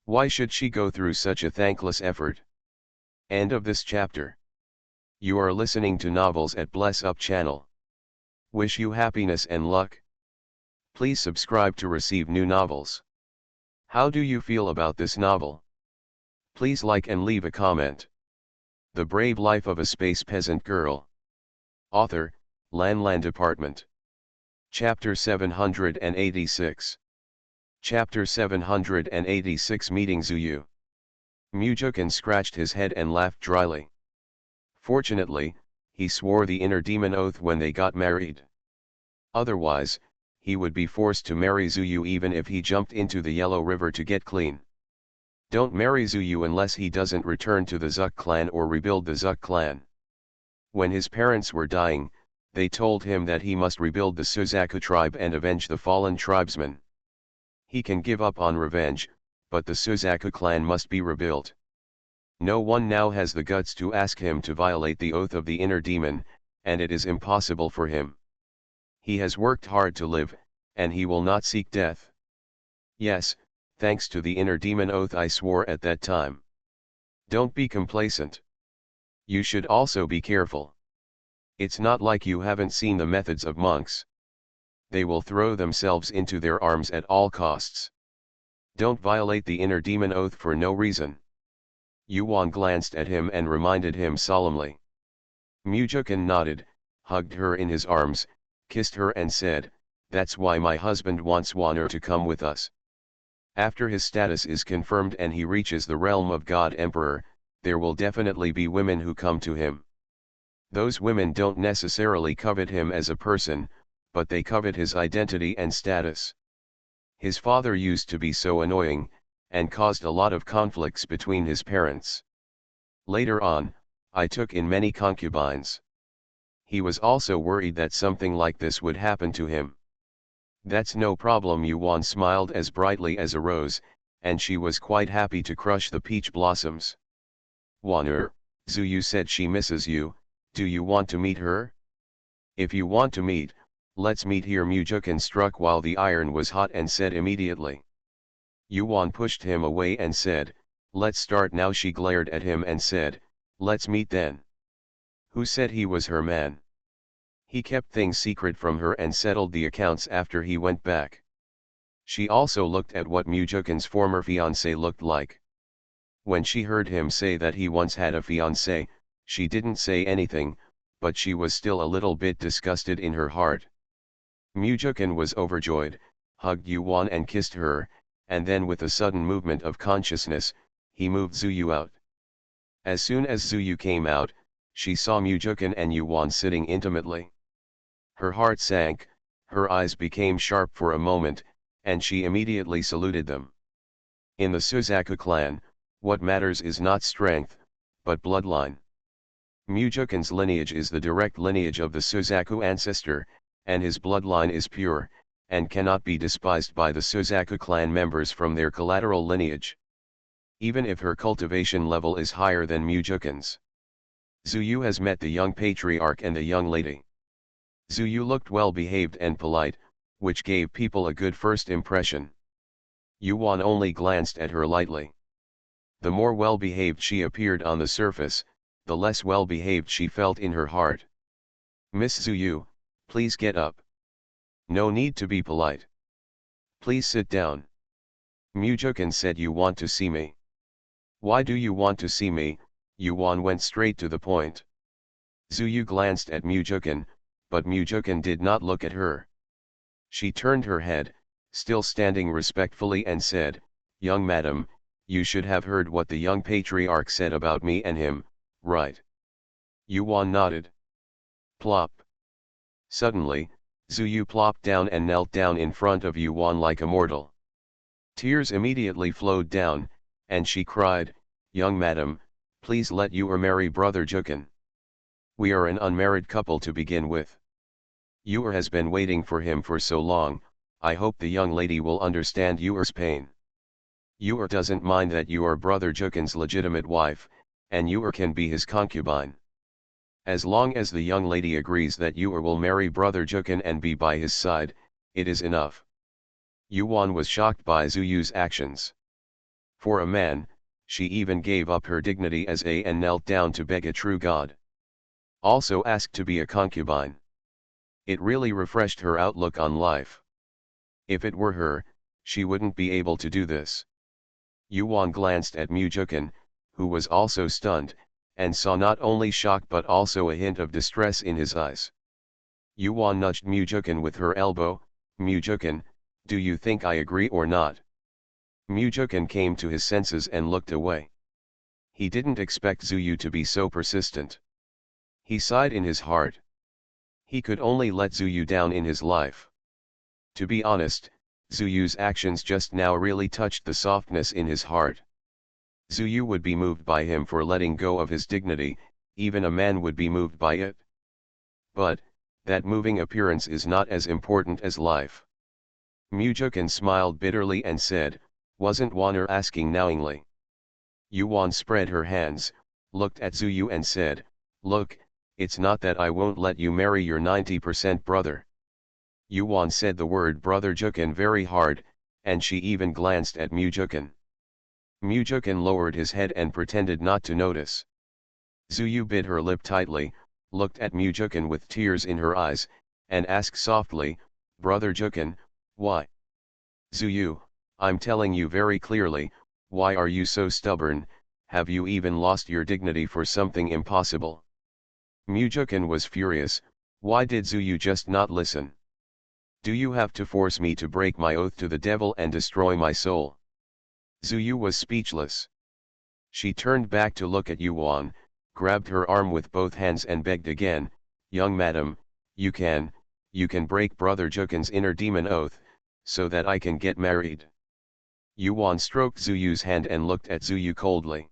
Why should she go through such a thankless effort? End of this chapter. You are listening to Novels at Bless Up channel. Wish you happiness and luck. Please subscribe to receive new novels. How do you feel about this novel? Please like and leave a comment. The Brave Life of a Space Peasant Girl. Author, Lan Department. Chapter 786. Chapter 786 Meeting Zuyu. Mujukin scratched his head and laughed dryly. Fortunately, he swore the inner demon oath when they got married. Otherwise, he would be forced to marry Zuyu even if he jumped into the Yellow River to get clean. Don't marry Zuyu unless he doesn't return to the Zuck clan or rebuild the Zuck clan. When his parents were dying, they told him that he must rebuild the Suzaku tribe and avenge the fallen tribesmen. He can give up on revenge, but the Suzaku clan must be rebuilt. No one now has the guts to ask him to violate the oath of the inner demon, and it is impossible for him. He has worked hard to live, and he will not seek death. Yes, thanks to the inner demon oath I swore at that time. Don't be complacent. You should also be careful. It's not like you haven't seen the methods of monks. They will throw themselves into their arms at all costs. Don't violate the inner demon oath for no reason. Yuan glanced at him and reminded him solemnly. Mujukin nodded, hugged her in his arms, kissed her and said, "That's why my husband wants Waner to come with us. After his status is confirmed and he reaches the realm of God Emperor, there will definitely be women who come to him. Those women don't necessarily covet him as a person, but they covet his identity and status. His father used to be so annoying, and caused a lot of conflicts between his parents. Later on, I took in many concubines. He was also worried that something like this would happen to him." "That's no problem." Yuan smiled as brightly as a rose, and she was quite happy to crush the peach blossoms. "Waner, Zuyu said she misses you, do you want to meet her?" "If you want to meet, let's meet here." Mujukin struck while the iron was hot and said immediately. Yuan pushed him away and said, "Let's start now." She glared at him and said, "Let's meet then." Who said he was her man? He kept things secret from her and settled the accounts after he went back. She also looked at what Mujukin's former fiancé looked like. When she heard him say that he once had a fiancé, she didn't say anything, but she was still a little bit disgusted in her heart. Mujukin was overjoyed, hugged Yuan and kissed her, and then with a sudden movement of consciousness, he moved Zuyu out. As soon as Zuyu came out, she saw Mujukin and Yuan sitting intimately. Her heart sank, her eyes became sharp for a moment, and she immediately saluted them. In the Suzaku clan, what matters is not strength, but bloodline. Mujukin's lineage is the direct lineage of the Suzaku ancestor, and his bloodline is pure, and cannot be despised by the Suzaku clan members from their collateral lineage. Even if her cultivation level is higher than Mujukin's. Zuyu has met the young patriarch and the young lady. Zuyu looked well behaved and polite, which gave people a good first impression. Yuan only glanced at her lightly. The more well behaved she appeared on the surface, the less well behaved she felt in her heart. "Miss Zuyu, please get up. No need to be polite. Please sit down." Mujukin said, "You want to see me?" "Why do you want to see me?" Yuan went straight to the point. Zuyu glanced at Mujukin, but Mujukin did not look at her. She turned her head, still standing respectfully, and said, "Young madam, you should have heard what the young patriarch said about me and him, right?" Yuan nodded. Plop. Suddenly, Zuyu plopped down and knelt down in front of Yuan like a mortal. Tears immediately flowed down, and she cried, "Young madam, please let your marry brother Jukin. We are an unmarried couple to begin with. Yor has been waiting for him for so long, I hope the young lady will understand Yor's pain. Yor doesn't mind that you are brother Jukin's legitimate wife, and Yor can be his concubine. As long as the young lady agrees that Yor will marry brother Jukin and be by his side, it is enough." Yuan was shocked by Zuyu's actions. For a man, she even gave up her dignity as a and knelt down to beg a true god. Also asked to be a concubine. It really refreshed her outlook on life. If it were her, she wouldn't be able to do this. Yuan glanced at Mujukin, who was also stunned, and saw not only shock but also a hint of distress in his eyes. Yuan nudged Mujukan with her elbow. Mujukan, do you think I agree or not? Mujukan came to his senses and looked away. He didn't expect Zuyu to be so persistent. He sighed in his heart. He could only let Zuyu down in his life. To be honest, Zuyu's actions just now really touched the softness in his heart. Zuyu would be moved by him for letting go of his dignity, even a man would be moved by it. But, that moving appearance is not as important as life. Mujukan smiled bitterly and said, wasn't Wanner asking knowingly? Yuan spread her hands, looked at Zuyu and said, look, it's not that I won't let you marry your 90% brother. Yuan said the word brother Jukan very hard, and she even glanced at Mujukan. Mujukan lowered his head and pretended not to notice. Zuyu bit her lip tightly, looked at Mujukan with tears in her eyes, and asked softly, brother Jukan, why? Zuyu, I'm telling you very clearly, why are you so stubborn? Have you even lost your dignity for something impossible? Mujukan was furious. Why did Zuyu just not listen? Do you have to force me to break my oath to the devil and destroy my soul? Zuyu was speechless. She turned back to look at Yuan, grabbed her arm with both hands and begged again, young madam, you can break brother Jukan's inner demon oath, so that I can get married. Yuan stroked Zuyu's hand and looked at Zuyu coldly.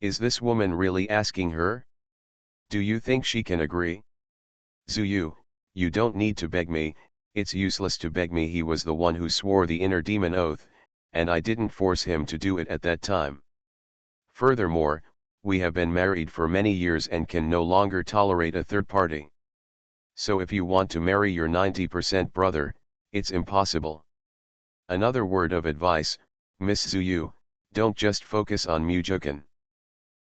Is this woman really asking her? Do you think she can agree? Zuyu, you don't need to beg me, it's useless to beg me. He was the one who swore the inner demon oath, and I didn't force him to do it at that time. Furthermore, we have been married for many years and can no longer tolerate a third party. So if you want to marry your 90% brother, it's impossible. Another word of advice, Miss Zuyu, don't just focus on Mujukan.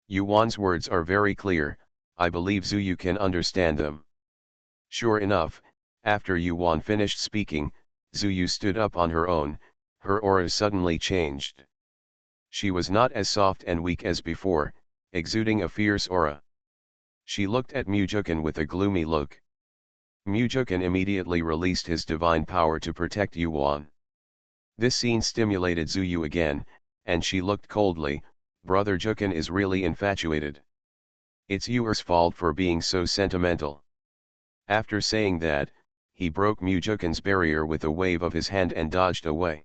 Yuan's words are very clear, I believe Zuyu can understand them. Sure enough, after Yuan finished speaking, Zuyu stood up on her own, her aura suddenly changed. She was not as soft and weak as before, exuding a fierce aura. She looked at Mujukan with a gloomy look. Mujukan immediately released his divine power to protect Yuan. This scene stimulated Zuyu again, and she looked coldly, brother Jukan is really infatuated. It's yours fault for being so sentimental. After saying that, he broke Mujukan's barrier with a wave of his hand and dodged away.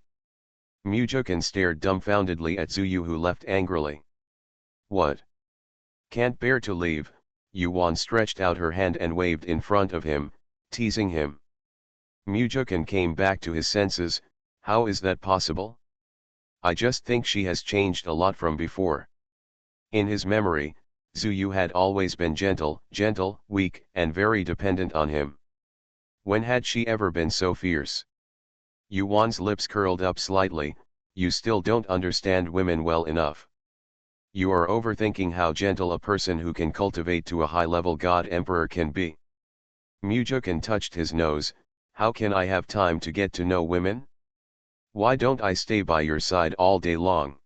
Mujukan stared dumbfoundedly at Zuyu, who left angrily. What? Can't bear to leave? Yuan stretched out her hand and waved in front of him, teasing him. Mujukan came back to his senses. How is that possible? I just think she has changed a lot from before. In his memory, Zuyu had always been gentle, weak, and very dependent on him. When had she ever been so fierce? Yuan's lips curled up slightly. You still don't understand women well enough. You are overthinking how gentle a person who can cultivate to a high-level god emperor can be. Mujukan touched his nose. How can I have time to get to know women? Why don't I stay by your side all day long?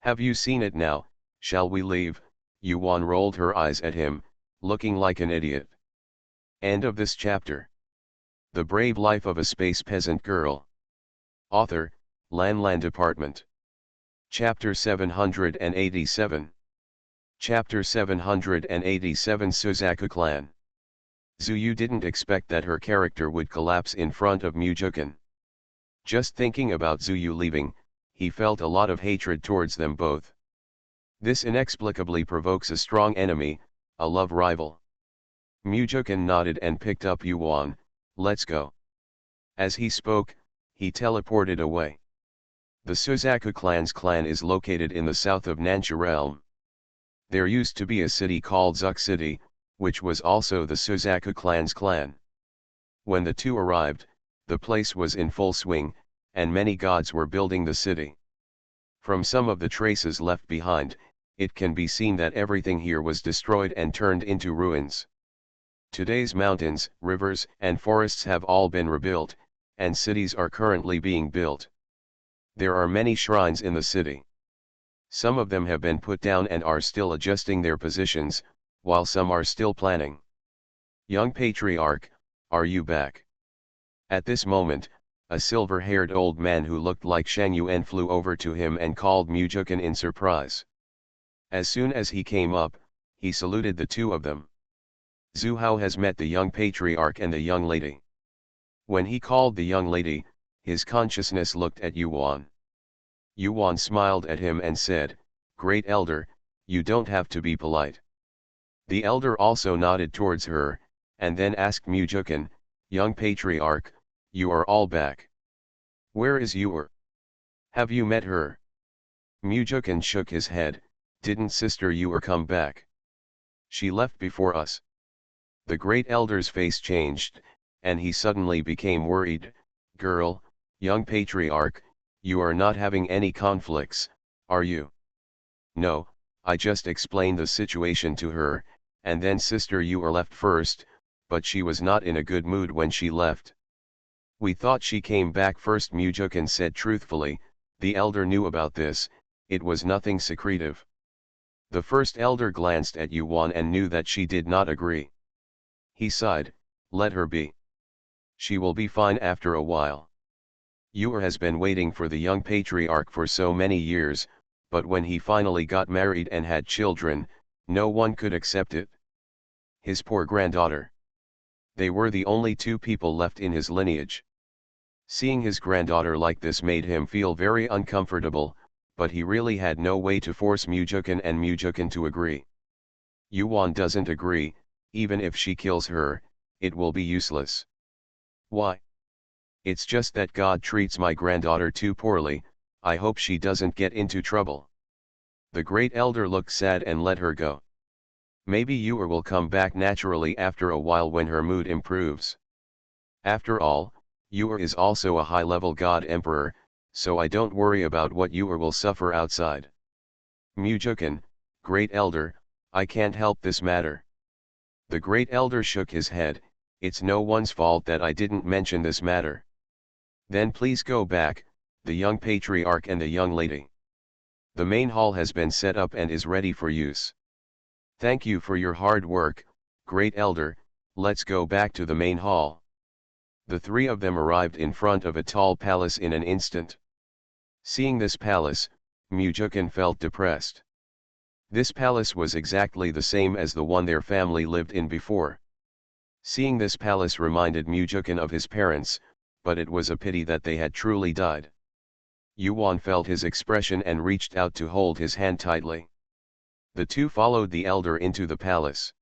Have you seen it now? Shall we leave? Yuan rolled her eyes at him, looking like an idiot. End of this chapter. The Brave Life of a Space Peasant Girl. Author, Lan Department. Chapter 787. Chapter 787 Suzaku Clan. Zuyu didn't expect that her character would collapse in front of Mujukan. Just thinking about Zuyu leaving, he felt a lot of hatred towards them both. This inexplicably provokes a strong enemy, a love rival. Mujukan nodded and picked up Yuan. Let's go. As he spoke, he teleported away. The Suzaku clan is located in the south of Nansha realm. There used to be a city called Zuk City, which was also the Suzaku clan. When the two arrived, the place was in full swing, and many gods were building the city. From some of the traces left behind, it can be seen that everything here was destroyed and turned into ruins. Today's mountains, rivers, and forests have all been rebuilt, and cities are currently being built. There are many shrines in the city. Some of them have been put down and are still adjusting their positions, while some are still planning. Young patriarch, are you back? At this moment, a silver-haired old man who looked like Shang Yuan flew over to him and called Mujukan in surprise. As soon as he came up, he saluted the two of them. Zhu Hao has met the young patriarch and the young lady. When he called the young lady, his consciousness looked at Yuan. Yuan smiled at him and said, "Great elder, you don't have to be polite." The elder also nodded towards her, and then asked Mujukan, "Young patriarch, you are all back. Where is Yor? Have you met her?" Mujukan shook his head, "Didn't Sister Yor come back? She left before us." The great elder's face changed, and he suddenly became worried. "Girl, young patriarch, you are not having any conflicts, are you?" "No, I just explained the situation to her, and then Sister Yor left first, but she was not in a good mood when she left. We thought she came back first," Mujukan said truthfully. The elder knew about this, it was nothing secretive. The first elder glanced at Yuan and knew that she did not agree. He sighed, "Let her be. She will be fine after a while. Yor has been waiting for the young patriarch for so many years, but when he finally got married and had children, no one could accept it. His poor granddaughter. They were the only two people left in his lineage. Seeing his granddaughter like this made him feel very uncomfortable, but he really had no way to force Mujukan and Mujukan to agree. Yuan doesn't agree, even if she kills her, it will be useless." "Why?" "It's just that God treats my granddaughter too poorly, I hope she doesn't get into trouble." The great elder looked sad and let her go. "Maybe Yor will come back naturally after a while when her mood improves. After all, Yor is also a high-level god emperor, so I don't worry about what Yor will suffer outside." "Mujukan, great elder, I can't help this matter." The great elder shook his head, "It's no one's fault that I didn't mention this matter." "Then please go back, the young patriarch and the young lady. The main hall has been set up and is ready for use." "Thank you for your hard work, great elder, let's go back to the main hall." The three of them arrived in front of a tall palace in an instant. Seeing this palace, Mujukan felt depressed. This palace was exactly the same as the one their family lived in before. Seeing this palace reminded Mujukan of his parents, but it was a pity that they had truly died. Yuan felt his expression and reached out to hold his hand tightly. The two followed the elder into the palace.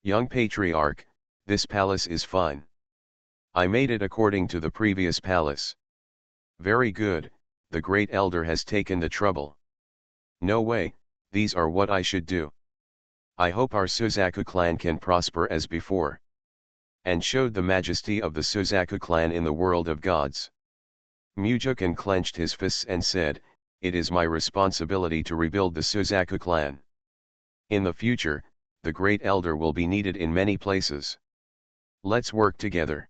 "Young patriarch, this palace is fine. I made it according to the previous palace." "Very good, the great elder has taken the trouble." "No way, these are what I should do. I hope our Suzaku clan can prosper as before." And showed the majesty of the Suzaku clan in the world of gods. Mujukan clenched his fists and said, "It is my responsibility to rebuild the Suzaku clan. In the future, the great elder will be needed in many places. Let's work together.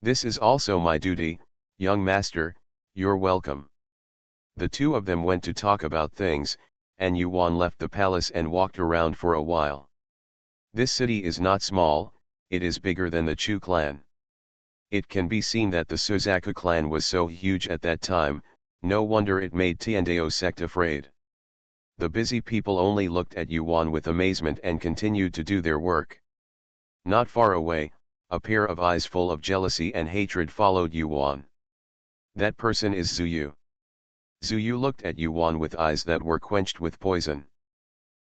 This is also my duty, young master, you're welcome." The two of them went to talk about things, and Yuan left the palace and walked around for a while. This city is not small, it is bigger than the Chu clan. It can be seen that the Suzaku clan was so huge at that time, no wonder it made Tiandao sect afraid. The busy people only looked at Yuan with amazement and continued to do their work. Not far away, a pair of eyes full of jealousy and hatred followed Yuan. "That person is Zuyu." Zuyu looked at Yuan with eyes that were quenched with poison.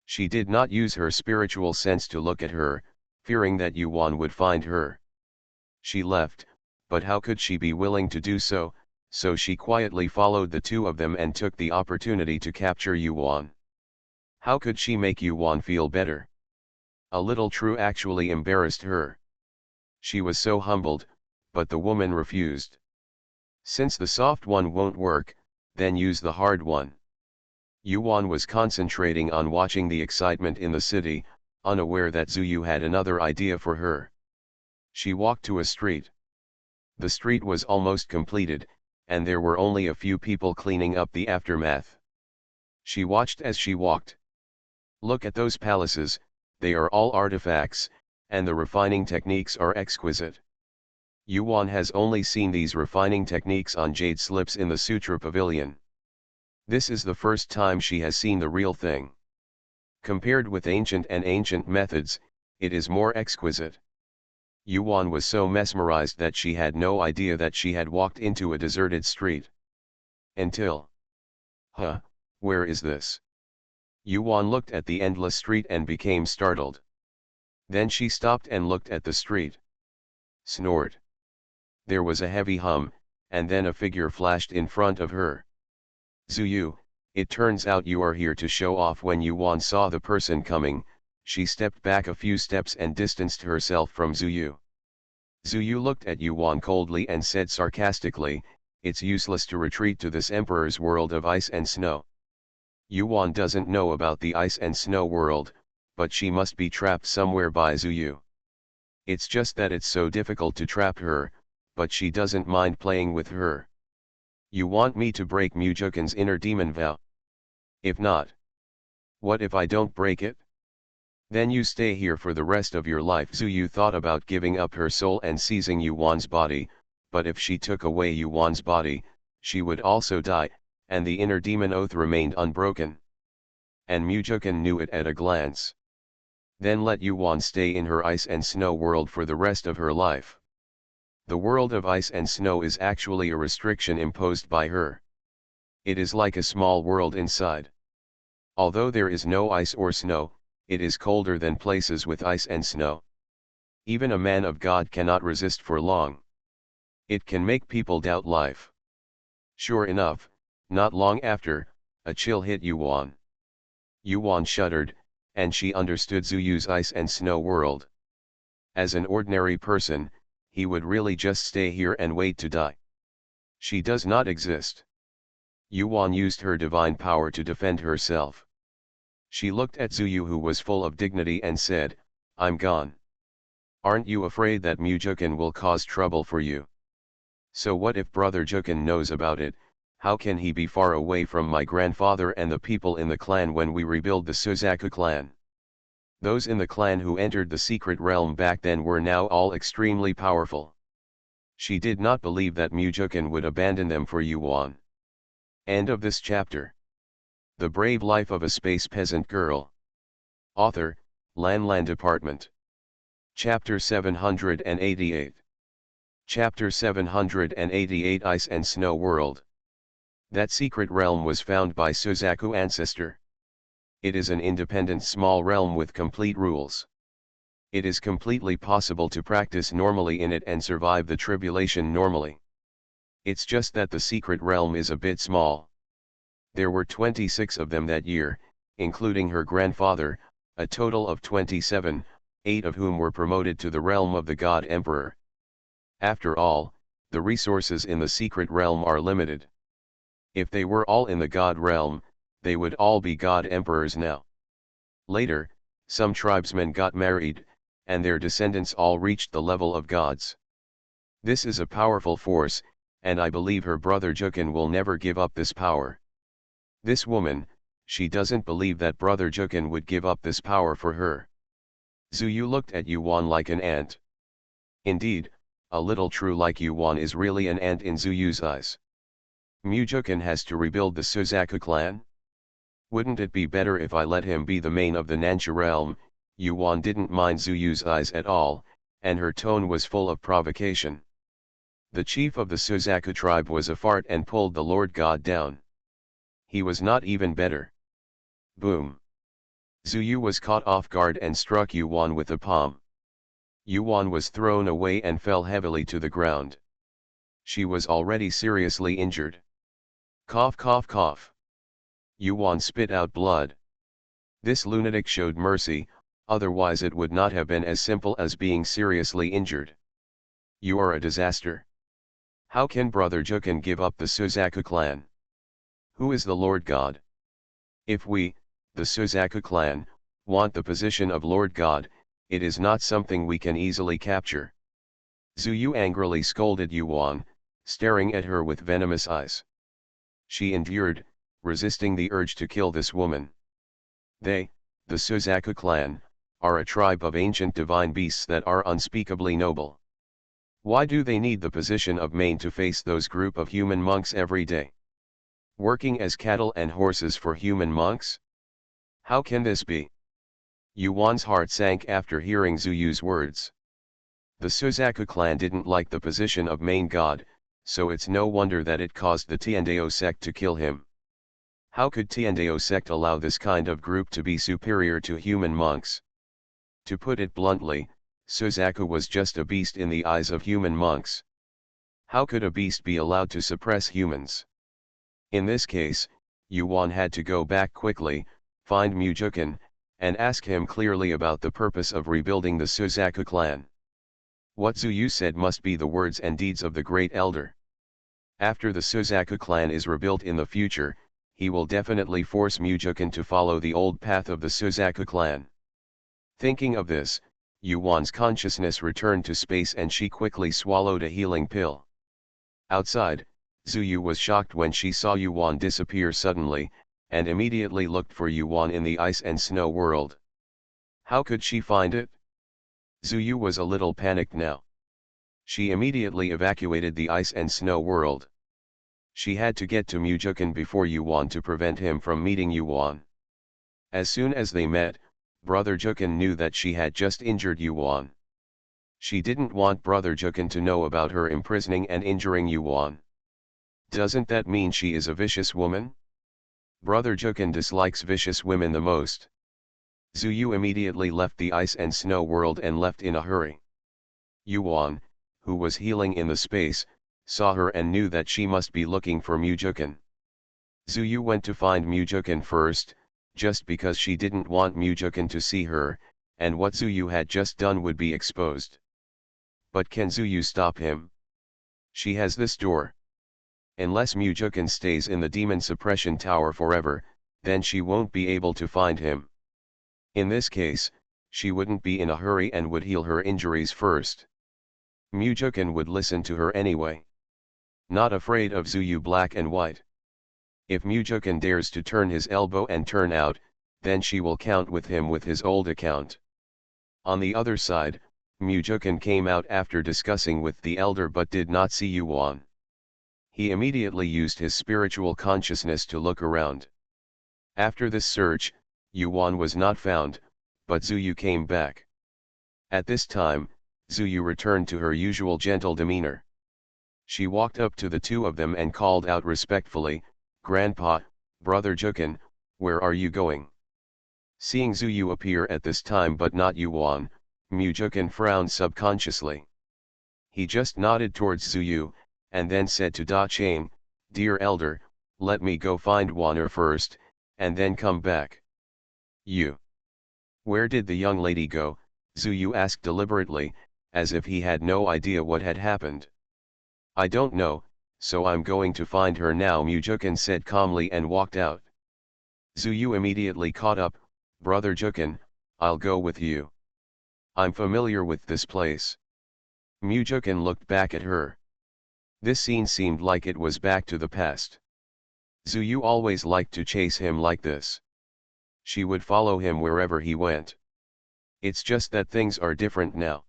She did not use her spiritual sense to look at her, fearing that Yuan would find her. She left, but how could she be willing to do so, so she quietly followed the two of them and took the opportunity to capture Yuan. How could she make Yuan feel better? A little true actually embarrassed her. She was so humbled, but the woman refused. "Since the soft one won't work, then use the hard one." Yuan was concentrating on watching the excitement in the city, unaware that Zuyu had another idea for her. She walked to a street. The street was almost completed, and there were only a few people cleaning up the aftermath. She watched as she walked. Look at those palaces, they are all artifacts, and the refining techniques are exquisite. Yuan has only seen these refining techniques on jade slips in the Sutra Pavilion. This is the first time she has seen the real thing. Compared with ancient methods, it is more exquisite. Yuan was so mesmerized that she had no idea that she had walked into a deserted street. Until... where is this? Yuan looked at the endless street and became startled. Then she stopped and looked at the street. Snort. There was a heavy hum, and then a figure flashed in front of her. Zuyu, it turns out you are here to show off. When Yuan saw the person coming, she stepped back a few steps and distanced herself from Zuyu. Zuyu looked at Yuan coldly and said sarcastically, it's useless to retreat to this emperor's world of ice and snow. Yuan doesn't know about the ice and snow world, but she must be trapped somewhere by Zuyu. It's just that it's so difficult to trap her, but she doesn't mind playing with her. You want me to break Mujukin's inner demon vow? If not, what if I don't break it? Then you stay here for the rest of your life. Zuyu thought about giving up her soul and seizing Yuan's body, but if she took away Yuan's body, she would also die, and the inner demon oath remained unbroken. And Mujukin knew it at a glance. Then let Yuan stay in her ice and snow world for the rest of her life. The world of ice and snow is actually a restriction imposed by her. It is like a small world inside. Although there is no ice or snow, it is colder than places with ice and snow. Even a man of God cannot resist for long. It can make people doubt life. Sure enough, not long after, a chill hit Yuan. Yuan shuddered, and she understood Zuyu's ice and snow world. As an ordinary person, he would really just stay here and wait to die. She does not exist. Yuan used her divine power to defend herself. She looked at Zuyu, who was full of dignity, and said, I'm gone. Aren't you afraid that Mujukin will cause trouble for you? So what if Brother Jukin knows about it? How can he be far away from my grandfather and the people in the clan when we rebuild the Suzaku clan? Those in the clan who entered the secret realm back then were now all extremely powerful. She did not believe that Mujukin would abandon them for Yuan. End of this chapter. The Brave Life of a Space Peasant Girl. Author, Lan Department. Chapter 788. Chapter 788 Ice and Snow World. That secret realm was found by Suzaku ancestor. It is an independent small realm with complete rules. It is completely possible to practice normally in it and survive the tribulation normally. It's just that the secret realm is a bit small. There were 26 of them that year, including her grandfather, a total of 27, 8 of whom were promoted to the realm of the God Emperor. After all, the resources in the secret realm are limited. If they were all in the God realm, they would all be God Emperors now. Later, some tribesmen got married, and their descendants all reached the level of gods. This is a powerful force, and I believe her brother Jukin will never give up this power. This woman, she doesn't believe that brother Jukin would give up this power for her. Zuyu looked at Yuan like an ant. Indeed, a little true, like Yuan is really an ant in Zuyu's eyes. Mujukin has to rebuild the Suzaku clan? Wouldn't it be better if I let him be the main of the Nansha realm? Yuan didn't mind Zuyu's eyes at all, and her tone was full of provocation. The chief of the Suzaku tribe was a fart and pulled the Lord God down. He was not even better. Boom. Zuyu was caught off guard and struck Yuan with a palm. Yuan was thrown away and fell heavily to the ground. She was already seriously injured. Cough, cough, cough. Yuan spit out blood. This lunatic showed mercy, otherwise it would not have been as simple as being seriously injured. You are a disaster. How can Brother Jukin give up the Suzaku clan? Who is the Lord God? If we, the Suzaku clan, want the position of Lord God, it is not something we can easily capture. Zuyu angrily scolded Yuan, staring at her with venomous eyes. She endured, resisting the urge to kill this woman. They, the Suzaku clan, are a tribe of ancient divine beasts that are unspeakably noble. Why do they need the position of main to face those group of human monks every day? Working as cattle and horses for human monks? How can this be? Yuan's heart sank after hearing Zuyu's words. The Suzaku clan didn't like the position of main god, so it's no wonder that it caused the Tiandao sect to kill him. How could Tiandao sect allow this kind of group to be superior to human monks? To put it bluntly, Suzaku was just a beast in the eyes of human monks. How could a beast be allowed to suppress humans? In this case, Yuan had to go back quickly, find Mujukan, and ask him clearly about the purpose of rebuilding the Suzaku clan. What Zuyu said must be the words and deeds of the great elder. After the Suzaku clan is rebuilt in the future, he will definitely force Mujukan to follow the old path of the Suzaku clan. Thinking of this, Yuan's consciousness returned to space and she quickly swallowed a healing pill. Outside, Zuyu was shocked when she saw Yuan disappear suddenly, and immediately looked for Yuan in the ice and snow world. How could she find it? Zuyu was a little panicked now. She immediately evacuated the ice and snow world. She had to get to Mujukan before Yuan to prevent him from meeting Yuan. As soon as they met, Brother Jukan knew that she had just injured Yuan. She didn't want Brother Jukan to know about her imprisoning and injuring Yuan. Doesn't that mean she is a vicious woman? Brother Jukan dislikes vicious women the most. Zuyu immediately left the ice and snow world and left in a hurry. Yuan, who was healing in the space, saw her and knew that she must be looking for Mujukan. Zuyu went to find Mujukan first, just because she didn't want Mujukan to see her, and what Zuyu had just done would be exposed. But can Zuyu stop him? She has this door. Unless Mujukan stays in the demon suppression tower forever, then she won't be able to find him. In this case, she wouldn't be in a hurry and would heal her injuries first. Mujukan would listen to her anyway. Not afraid of Zuyu black and white. If Mujukan dares to turn his elbow and turn out, then she will count with him with his old account. On the other side, Mujukan came out after discussing with the elder but did not see Yuan. He immediately used his spiritual consciousness to look around. After this search, Yuan was not found, but Zuyu came back. At this time, Zuyu returned to her usual gentle demeanor. She walked up to the two of them and called out respectfully, "Grandpa, Brother Jukan, where are you going?" Seeing Zuyu appear at this time but not Yuan, Mujukan frowned subconsciously. He just nodded towards Zuyu, and then said to Da Chang, "Dear elder, let me go find Waner first, and then come back." "You? Where did the young lady go?" Zuyu asked deliberately, as if he had no idea what had happened. "I don't know, so I'm going to find her now," Mujukan said calmly and walked out. Zuyu immediately caught up, "Brother Jukan, I'll go with you. I'm familiar with this place." Mujukan looked back at her. This scene seemed like it was back to the past. Zuyu always liked to chase him like this. She would follow him wherever he went. "It's just that things are different now,"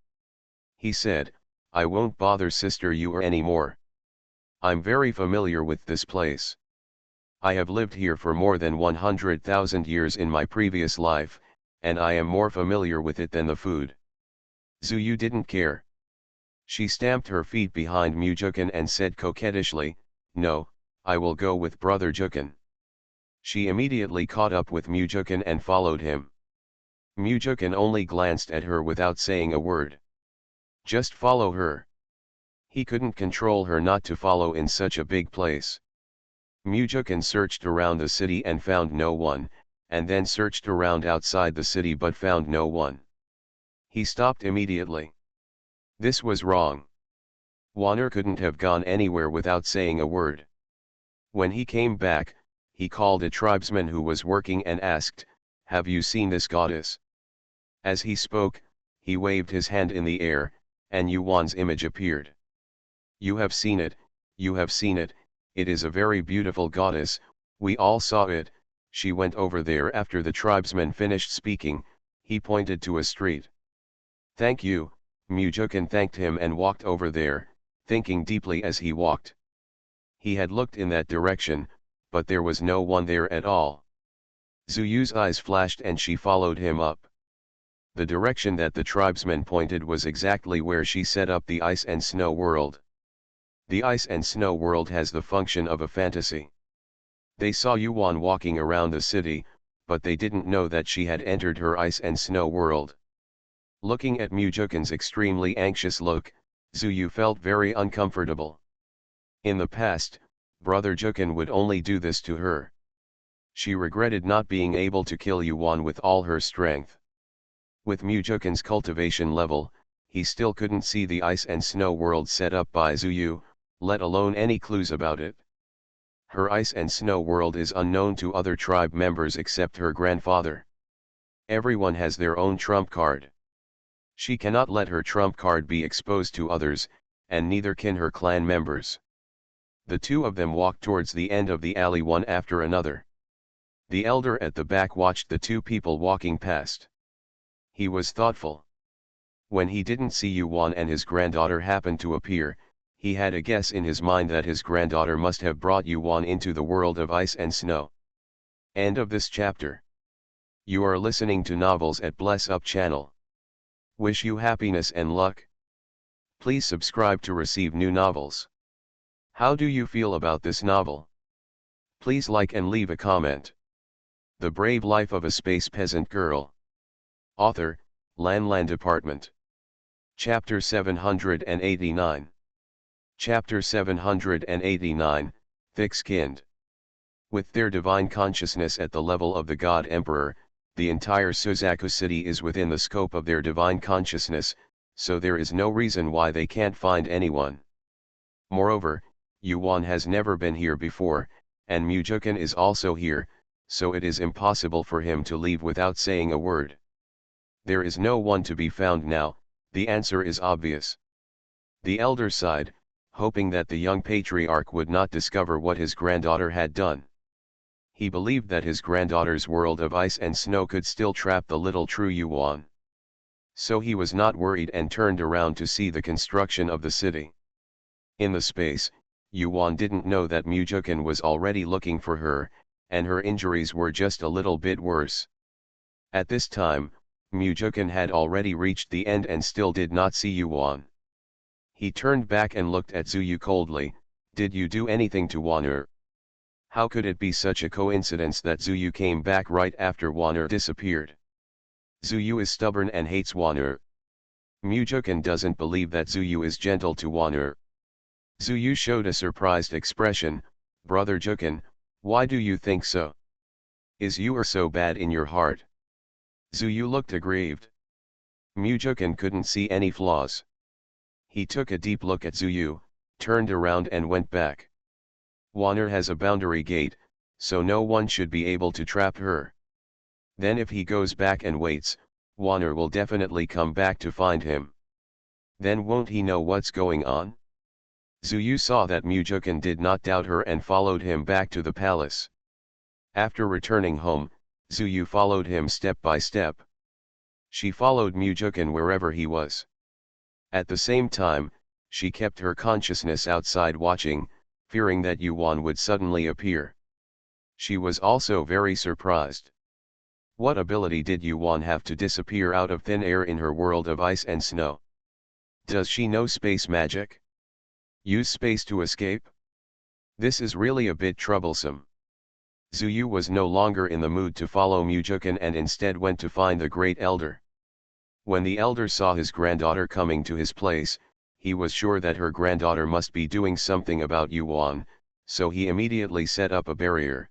he said. "I won't bother Sister Yu anymore. I'm very familiar with this place. I have lived here for more than 100,000 years in my previous life, and I am more familiar with it than the food." Zuyu didn't care. She stamped her feet behind Mujukan and said coquettishly, "No, I will go with Brother Jukan." She immediately caught up with Mujukan and followed him. Mujukan only glanced at her without saying a word. Just follow her. He couldn't control her not to follow in such a big place. Mujukan searched around the city and found no one, and then searched around outside the city but found no one. He stopped immediately. This was wrong. Waner couldn't have gone anywhere without saying a word. When he came back, he called a tribesman who was working and asked, "Have you seen this goddess?" As he spoke, he waved his hand in the air, and Yuan's image appeared. "You have seen it, you have seen it, it is a very beautiful goddess, We all saw it. She went over there after the tribesman finished speaking. He pointed to a street. Thank you, Mujukin thanked him and walked over there, thinking deeply as he walked. He had looked in that direction, but there was no one there at all. Zuyu's eyes flashed and she followed him up. The direction that the tribesman pointed was exactly where she set up the ice and snow world. The ice and snow world has the function of a fantasy. They saw Yuan walking around the city, but they didn't know that she had entered her ice and snow world. Looking at Mujukin's extremely anxious look, Zuyu felt very uncomfortable. In the past, Brother Jukin would only do this to her. She regretted not being able to kill Yuan with all her strength. With Mujukin's cultivation level, he still couldn't see the ice and snow world set up by Zuyu, let alone any clues about it. Her ice and snow world is unknown to other tribe members except her grandfather. Everyone has their own trump card. She cannot let her trump card be exposed to others, and neither can her clan members. The two of them walked towards the end of the alley one after another. The elder at the back watched the two people walking past. He was thoughtful. When he didn't see Yuan and his granddaughter happen to appear, he had a guess in his mind that his granddaughter must have brought Yuan into the world of ice and snow. End of this chapter. You are listening to Novels at Bless Up channel. Wish you happiness and luck. Please subscribe to receive new novels. How do you feel about this novel? Please like and leave a comment. The Brave Life of a Space Peasant Girl. Author, Lan Department. Chapter 789. Chapter 789, Thick-Skinned. With their divine consciousness at the level of the God Emperor, the entire Suzaku city is within the scope of their divine consciousness, so there is no reason why they can't find anyone. Moreover, Yuan has never been here before, and Mujukin is also here, so it is impossible for him to leave without saying a word. There is no one to be found now. The answer is obvious. The elder sighed, hoping that the young patriarch would not discover what his granddaughter had done. He believed that his granddaughter's world of ice and snow could still trap the little true Yuan. So he was not worried and turned around to see the construction of the city. In the space, Yuan didn't know that Mujukin was already looking for her, and her injuries were just a little bit worse. At this time, Mujukin had already reached the end and still did not see Yuan. He turned back and looked at Zuyu coldly. Did you do anything to Wan'er? How could it be such a coincidence that Zuyu came back right after Wan'er disappeared? Zuyu is stubborn and hates Wan'er. Mujukin doesn't believe that Zuyu is gentle to Wan'er. Zuyu showed a surprised expression. Brother Jukin, why do you think so? Is you so bad in your heart? Zuyu looked aggrieved. Mujukin couldn't see any flaws. He took a deep look at Zuyu, turned around and went back. Wan'er has a boundary gate, so no one should be able to trap her. Then if he goes back and waits, Wan'er will definitely come back to find him. Then won't he know what's going on? Zuyu saw that Mujukin did not doubt her and followed him back to the palace. After returning home, Zuyu followed him step by step. She followed Mujukin wherever he was. At the same time, she kept her consciousness outside watching, fearing that Yuan would suddenly appear. She was also very surprised. What ability did Yuan have to disappear out of thin air in her world of ice and snow? Does she know space magic? Use space to escape? This is really a bit troublesome. Zuyu was no longer in the mood to follow Mujukin and instead went to find the great elder. When the elder saw his granddaughter coming to his place, he was sure that her granddaughter must be doing something about Yuan, so he immediately set up a barrier.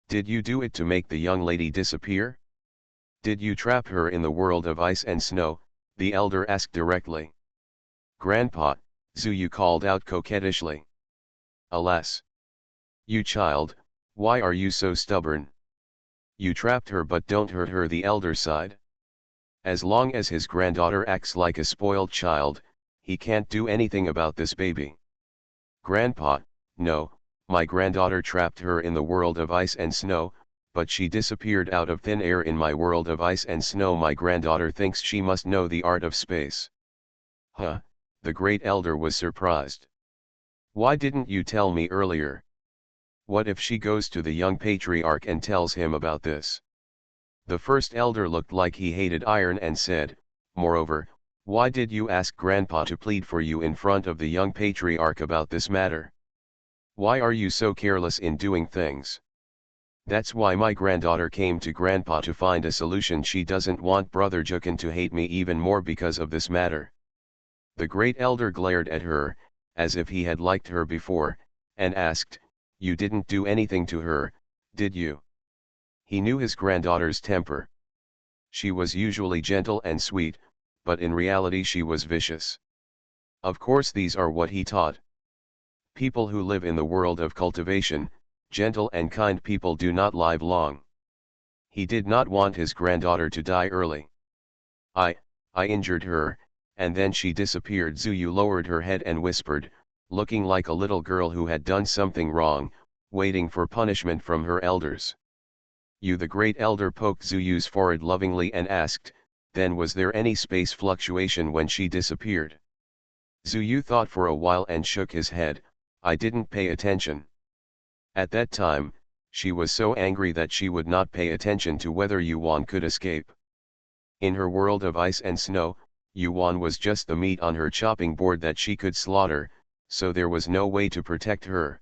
Did you do it to make the young lady disappear? Did you trap her in the world of ice and snow? The elder asked directly. Grandpa, Zuyu called out coquettishly. Alas! You child, why are you so stubborn? You trapped her but don't hurt her, the elder sighed. As long as his granddaughter acts like a spoiled child, he can't do anything about this baby. Grandpa, no, My granddaughter trapped her in the world of ice and snow, but she disappeared out of thin air in my world of ice and snow. My granddaughter thinks she must know the art of space. Huh, the great elder was surprised. Why didn't you tell me earlier? What if she goes to the young patriarch and tells him about this? The first elder looked like he hated iron and said, moreover, why did you ask Grandpa to plead for you in front of the young patriarch about this matter? Why are you so careless in doing things? That's why my granddaughter came to Grandpa to find a solution. She doesn't want Brother Jukin to hate me even more because of this matter. The great elder glared at her, as if he had liked her before, and asked, you didn't do anything to her, did you? He knew his granddaughter's temper. She was usually gentle and sweet, but in reality she was vicious. Of course these are what he taught. People who live in the world of cultivation, gentle and kind people do not live long. He did not want his granddaughter to die early. I injured her, and then she disappeared. Zuyu lowered her head and whispered, looking like a little girl who had done something wrong, waiting for punishment from her elders. You, the great elder poked Zuyu's forehead lovingly and asked, then was there any space fluctuation when she disappeared? Zuyu thought for a while and shook his head, I didn't pay attention. At that time, she was so angry that she would not pay attention to whether Yuan could escape. In her world of ice and snow, Yuan was just the meat on her chopping board that she could slaughter, so there was no way to protect her.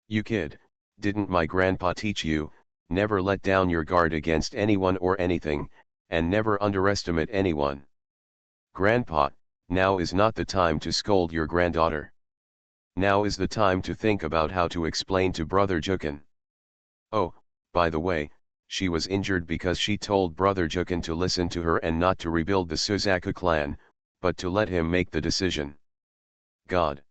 You kid, didn't my grandpa teach you, never let down your guard against anyone or anything, and never underestimate anyone? Grandpa, now is not the time to scold your granddaughter. Now is the time to think about how to explain to Brother Jukin. Oh, by the way, she was injured because she told Brother Jukin to listen to her and not to rebuild the Suzaku clan, but to let him make the decision. God.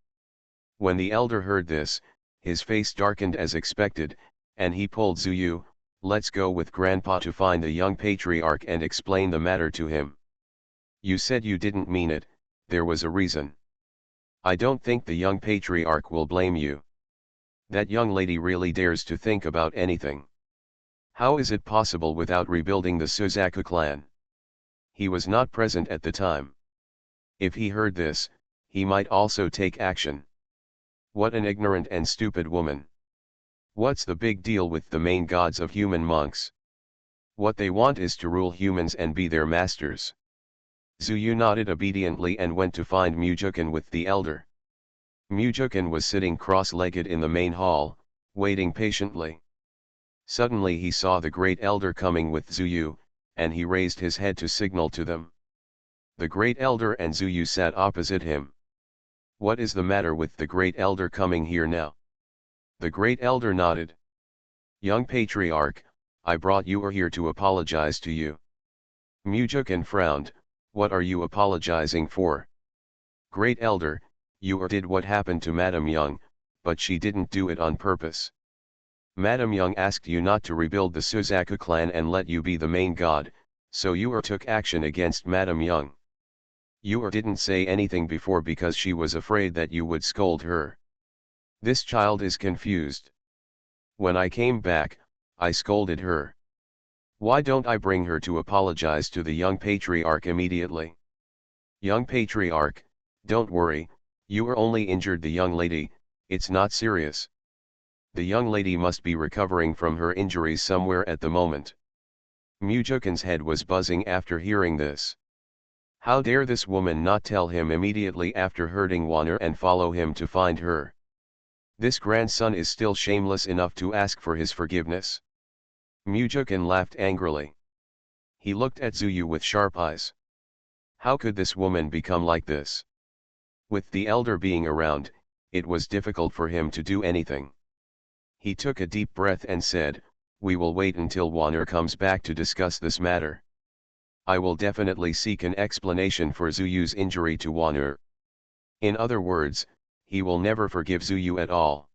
When the elder heard this, his face darkened as expected, and he pulled Zuyu, let's go with Grandpa to find the young patriarch and explain the matter to him. You said you didn't mean it, there was a reason. I don't think the young patriarch will blame you. That young lady really dares to think about anything. How is it possible without rebuilding the Suzaku clan? He was not present at the time. If he heard this, he might also take action. What an ignorant and stupid woman. What's the big deal with the main gods of human monks? What they want is to rule humans and be their masters. Zuyu nodded obediently and went to find Mujukin with the elder. Mujukin was sitting cross-legged in the main hall, waiting patiently. Suddenly he saw the great elder coming with Zuyu, and he raised his head to signal to them. The great elder and Zuyu sat opposite him. What is the matter with the great elder coming here now? The great elder nodded. Young patriarch, I brought you here to apologize to you. Mujukin frowned, what are you apologizing for? Great elder, you did what happened to Madame Young, but she didn't do it on purpose. Madame Young asked you not to rebuild the Suzaku clan and let you be the main god, so you took action against Madame Young. You didn't say anything before because she was afraid that you would scold her. This child is confused. When I came back, I scolded her. Why don't I bring her to apologize to the young patriarch immediately? Young patriarch, don't worry, you only injured the young lady, it's not serious. The young lady must be recovering from her injuries somewhere at the moment. Mujukin's head was buzzing after hearing this. How dare this woman not tell him immediately after hurting Wanner and follow him to find her? This grandson is still shameless enough to ask for his forgiveness. Mujukin laughed angrily. He looked at Zuyu with sharp eyes. How could this woman become like this? With the elder being around, it was difficult for him to do anything. He took a deep breath and said, we will wait until Wanner comes back to discuss this matter. I will definitely seek an explanation for Zuyu's injury to Wanner. In other words, he will never forgive Zuyu at all.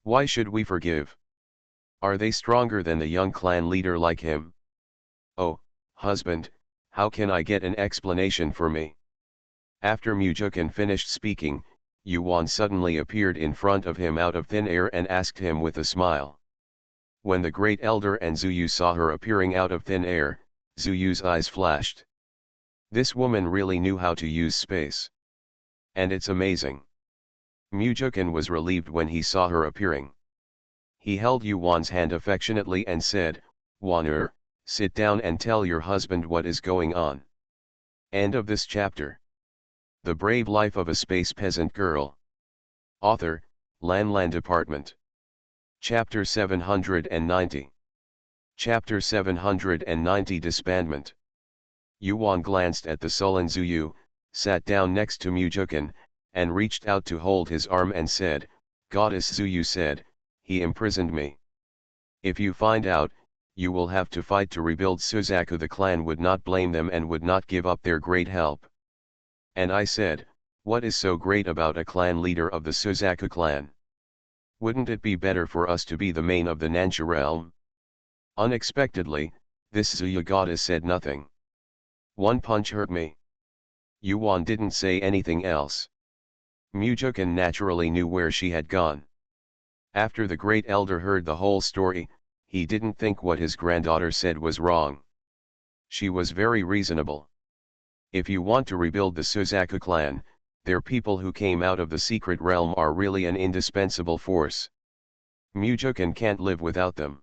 Why should we forgive? Are they stronger than the young clan leader like him? Oh, husband, how can I get an explanation for me? After Mujukin finished speaking, Yuan suddenly appeared in front of him out of thin air and asked him with a smile. When the great elder and Zuyu saw her appearing out of thin air, Zuyu's eyes flashed. This woman really knew how to use space. And it's amazing. Mujukin was relieved when he saw her appearing. He held Yuan's hand affectionately and said, "Wan, sit down and tell your husband what is going on." End of this chapter. The Brave Life of a Space Peasant Girl. Author, Lan Department. Chapter 790. Chapter 790 Disbandment. Yuan glanced at the sullen Zuyu, sat down next to Mujukin, and reached out to hold his arm and said, "Goddess Zuyu said, he imprisoned me. If you find out, you will have to fight to rebuild Suzaku. The clan would not blame them and would not give up their great help." And I said, "What is so great about a clan leader of the Suzaku clan? Wouldn't it be better for us to be the main of the Nansha realm?" Unexpectedly, this Zuyu goddess said nothing. One punch hurt me. Yuan didn't say anything else. Mujukin naturally knew where she had gone. After the great elder heard the whole story, he didn't think what his granddaughter said was wrong. She was very reasonable. If you want to rebuild the Suzaku clan, their people who came out of the secret realm are really an indispensable force. Mujukin can't live without them.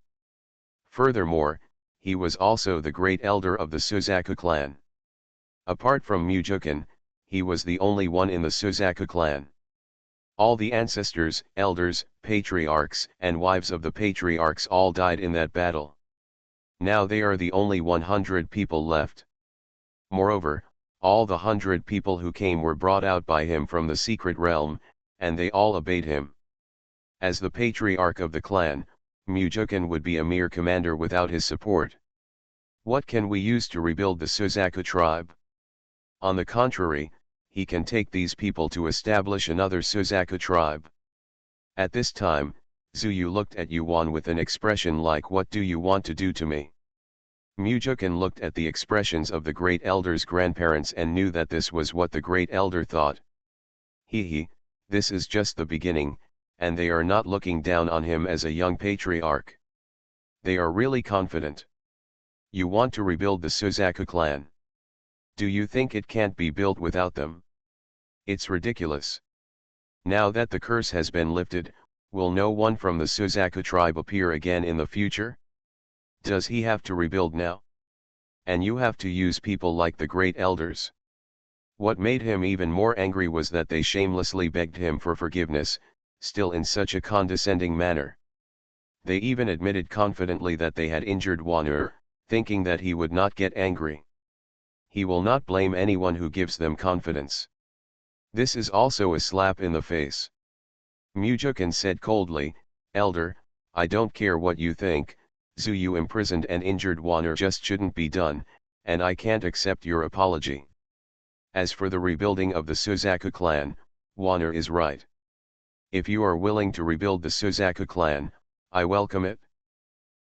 Furthermore, he was also the great elder of the Suzaku clan. Apart from Mujukin, he was the only one in the Suzaku clan. All the ancestors, elders, patriarchs, and wives of the patriarchs all died in that battle. Now they are the only 100 people left. Moreover, all the 100 people who came were brought out by him from the secret realm, and they all obeyed him. As the patriarch of the clan, Mujukin would be a mere commander without his support. What can we use to rebuild the Suzaku tribe? On the contrary, he can take these people to establish another Suzaku tribe. At this time, Zuyu looked at Yuan with an expression like, "What do you want to do to me?" Mujukin looked at the expressions of the great elder's grandparents and knew that this was what the great elder thought. This is just the beginning, and they are not looking down on him as a young patriarch. They are really confident. You want to rebuild the Suzaku clan. Do you think it can't be built without them? It's ridiculous. Now that the curse has been lifted, will no one from the Suzaku tribe appear again in the future? Does he have to rebuild now? And you have to use people like the great elders. What made him even more angry was that they shamelessly begged him for forgiveness, still in such a condescending manner. They even admitted confidently that they had injured Wan'er, thinking that he would not get angry. He will not blame anyone who gives them confidence. This is also a slap in the face. Mujukin said coldly, "Elder, I don't care what you think, Zuyu imprisoned and injured Wan'er just shouldn't be done, and I can't accept your apology. As for the rebuilding of the Suzaku clan, Wan'er is right. If you are willing to rebuild the Suzaku clan, I welcome it.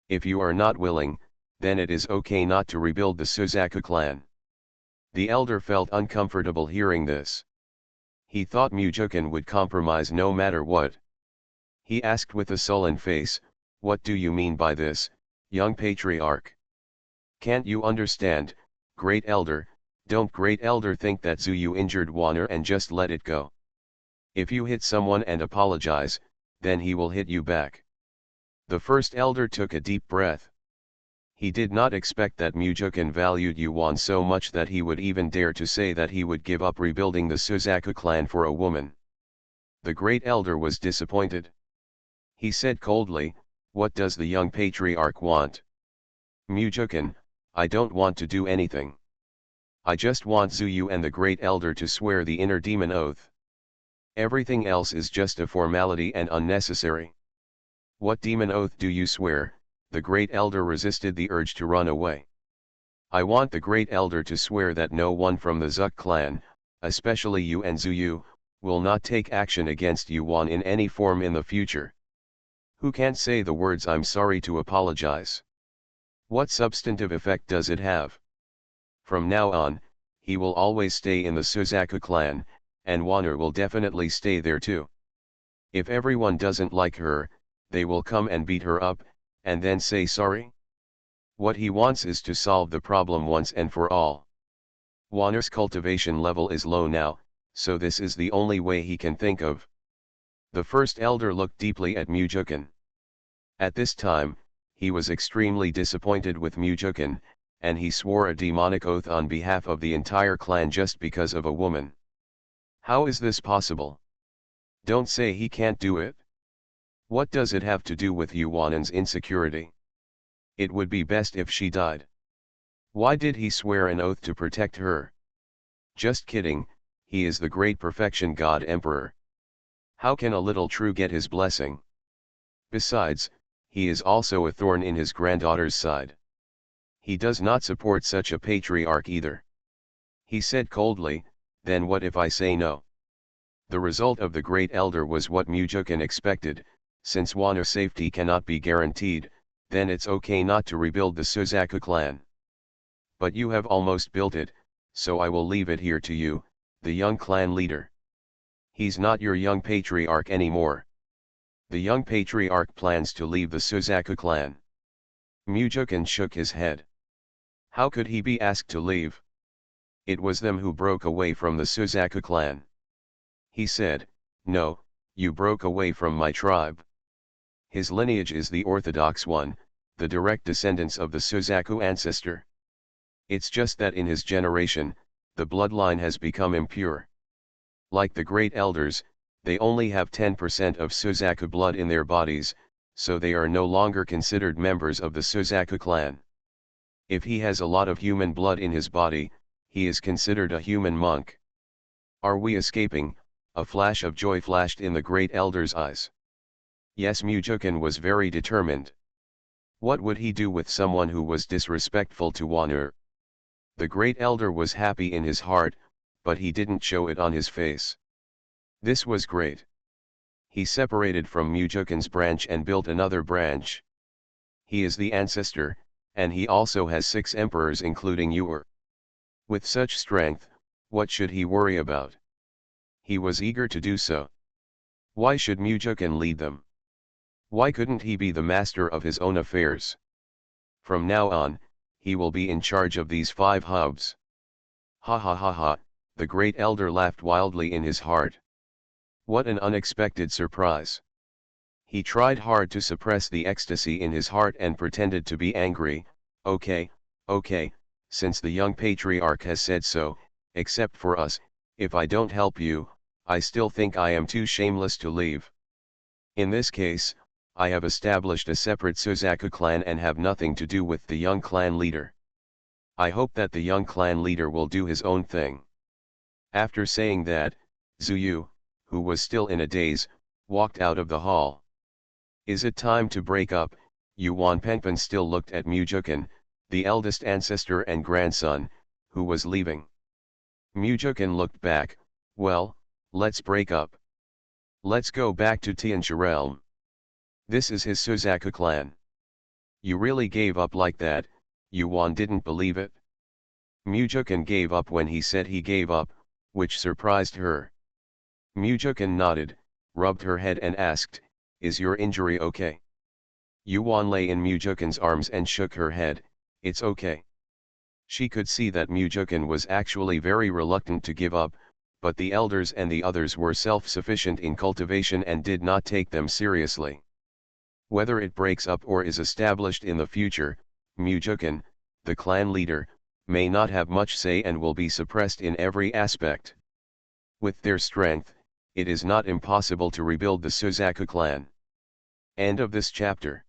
If you are not willing, then it is okay not to rebuild the Suzaku clan." The elder felt uncomfortable hearing this. He thought Mujukin would compromise no matter what. He asked with a sullen face, "What do you mean by this, young patriarch? Can't you understand, great elder? Don't great elder think that Zuyu injured Wan'er and just let it go? If you hit someone and apologize, then he will hit you back." The first elder took a deep breath. He did not expect that Mujukin valued Yuan so much that he would even dare to say that he would give up rebuilding the Suzaku clan for a woman. The great elder was disappointed. He said coldly, "What does the young patriarch want?" "Mujukin, I don't want to do anything. I just want Zuyu and the great elder to swear the inner demon oath. Everything else is just a formality and unnecessary." "What demon oath do you swear?" The great elder resisted the urge to run away. "I want the great elder to swear that no one from the Zuk clan, especially you and Zuyu, will not take action against Yuan in any form in the future. Who can't say the words 'I'm sorry' to apologize? What substantive effect does it have? From now on, he will always stay in the Suzaku clan, and Wano will definitely stay there too. If everyone doesn't like her, they will come and beat her up, and then say sorry? What he wants is to solve the problem once and for all. Wano's cultivation level is low now, so this is the only way he can think of. The first elder looked deeply at Mujukan. At this time, he was extremely disappointed with Mujukan, and he swore a demonic oath on behalf of the entire clan just because of a woman. How is this possible? Don't say he can't do it. What does it have to do with Yuanan's insecurity? It would be best if she died. Why did he swear an oath to protect her? Just kidding, he is the great perfection god emperor. How can a little true get his blessing? Besides, he is also a thorn in his granddaughter's side. He does not support such a patriarch either. He said coldly, then what if I say no? The result of the great elder was what Mujukan expected. Since Wano's safety cannot be guaranteed, then it's okay not to rebuild the Suzaku clan. But you have almost built it, so I will leave it here to you, the young clan leader. He's not your young patriarch anymore. The young patriarch plans to leave the Suzaku clan. Mujukan shook his head. How could he be asked to leave? It was them who broke away from the Suzaku clan. He said, no, you broke away from my tribe. His lineage is the orthodox one, the direct descendants of the Suzaku ancestor. It's just that in his generation, the bloodline has become impure. Like the great elders, they only have 10% of Suzaku blood in their bodies, so they are no longer considered members of the Suzaku clan. If he has a lot of human blood in his body, he is considered a human monk. Are we escaping? A flash of joy flashed in the great elder's eyes. Yes, Mujukan was very determined. What would he do with someone who was disrespectful to Wano? The great elder was happy in his heart, but he didn't show it on his face. This was great. He separated from Mujukan's branch and built another branch. He is the ancestor, and he also has 6 emperors including Ur. With such strength, what should he worry about? He was eager to do so. Why should Mujukan lead them? Why couldn't he be the master of his own affairs? From now on, he will be in charge of these 5 hubs. Ha ha ha ha, the great elder laughed wildly in his heart. What an unexpected surprise. He tried hard to suppress the ecstasy in his heart and pretended to be angry. Okay, since the young patriarch has said so, except for us, if I don't help you, I still think I am too shameless to leave. In this case, I have established a separate Suzaku clan and have nothing to do with the young clan leader. I hope that the young clan leader will do his own thing. After saying that, Zuyu, who was still in a daze, walked out of the hall. Is it time to break up? Yuan Pengpan still looked at Mujukan, the eldest ancestor and grandson, who was leaving. Mujukan looked back. Well, let's break up. Let's go back to Tianxia realm. This is his Suzaku clan. You really gave up like that? Yuan didn't believe it. Mujukan gave up when he said he gave up, which surprised her. Mujukan nodded, rubbed her head and asked, is your injury okay? Yuan lay in Mujukan's arms and shook her head, it's okay. She could see that Mujukan was actually very reluctant to give up, but the elders and the others were self-sufficient in cultivation and did not take them seriously. Whether it breaks up or is established in the future, Mujukan, the clan leader, may not have much say and will be suppressed in every aspect. With their strength, it is not impossible to rebuild the Suzaku clan. End of this chapter.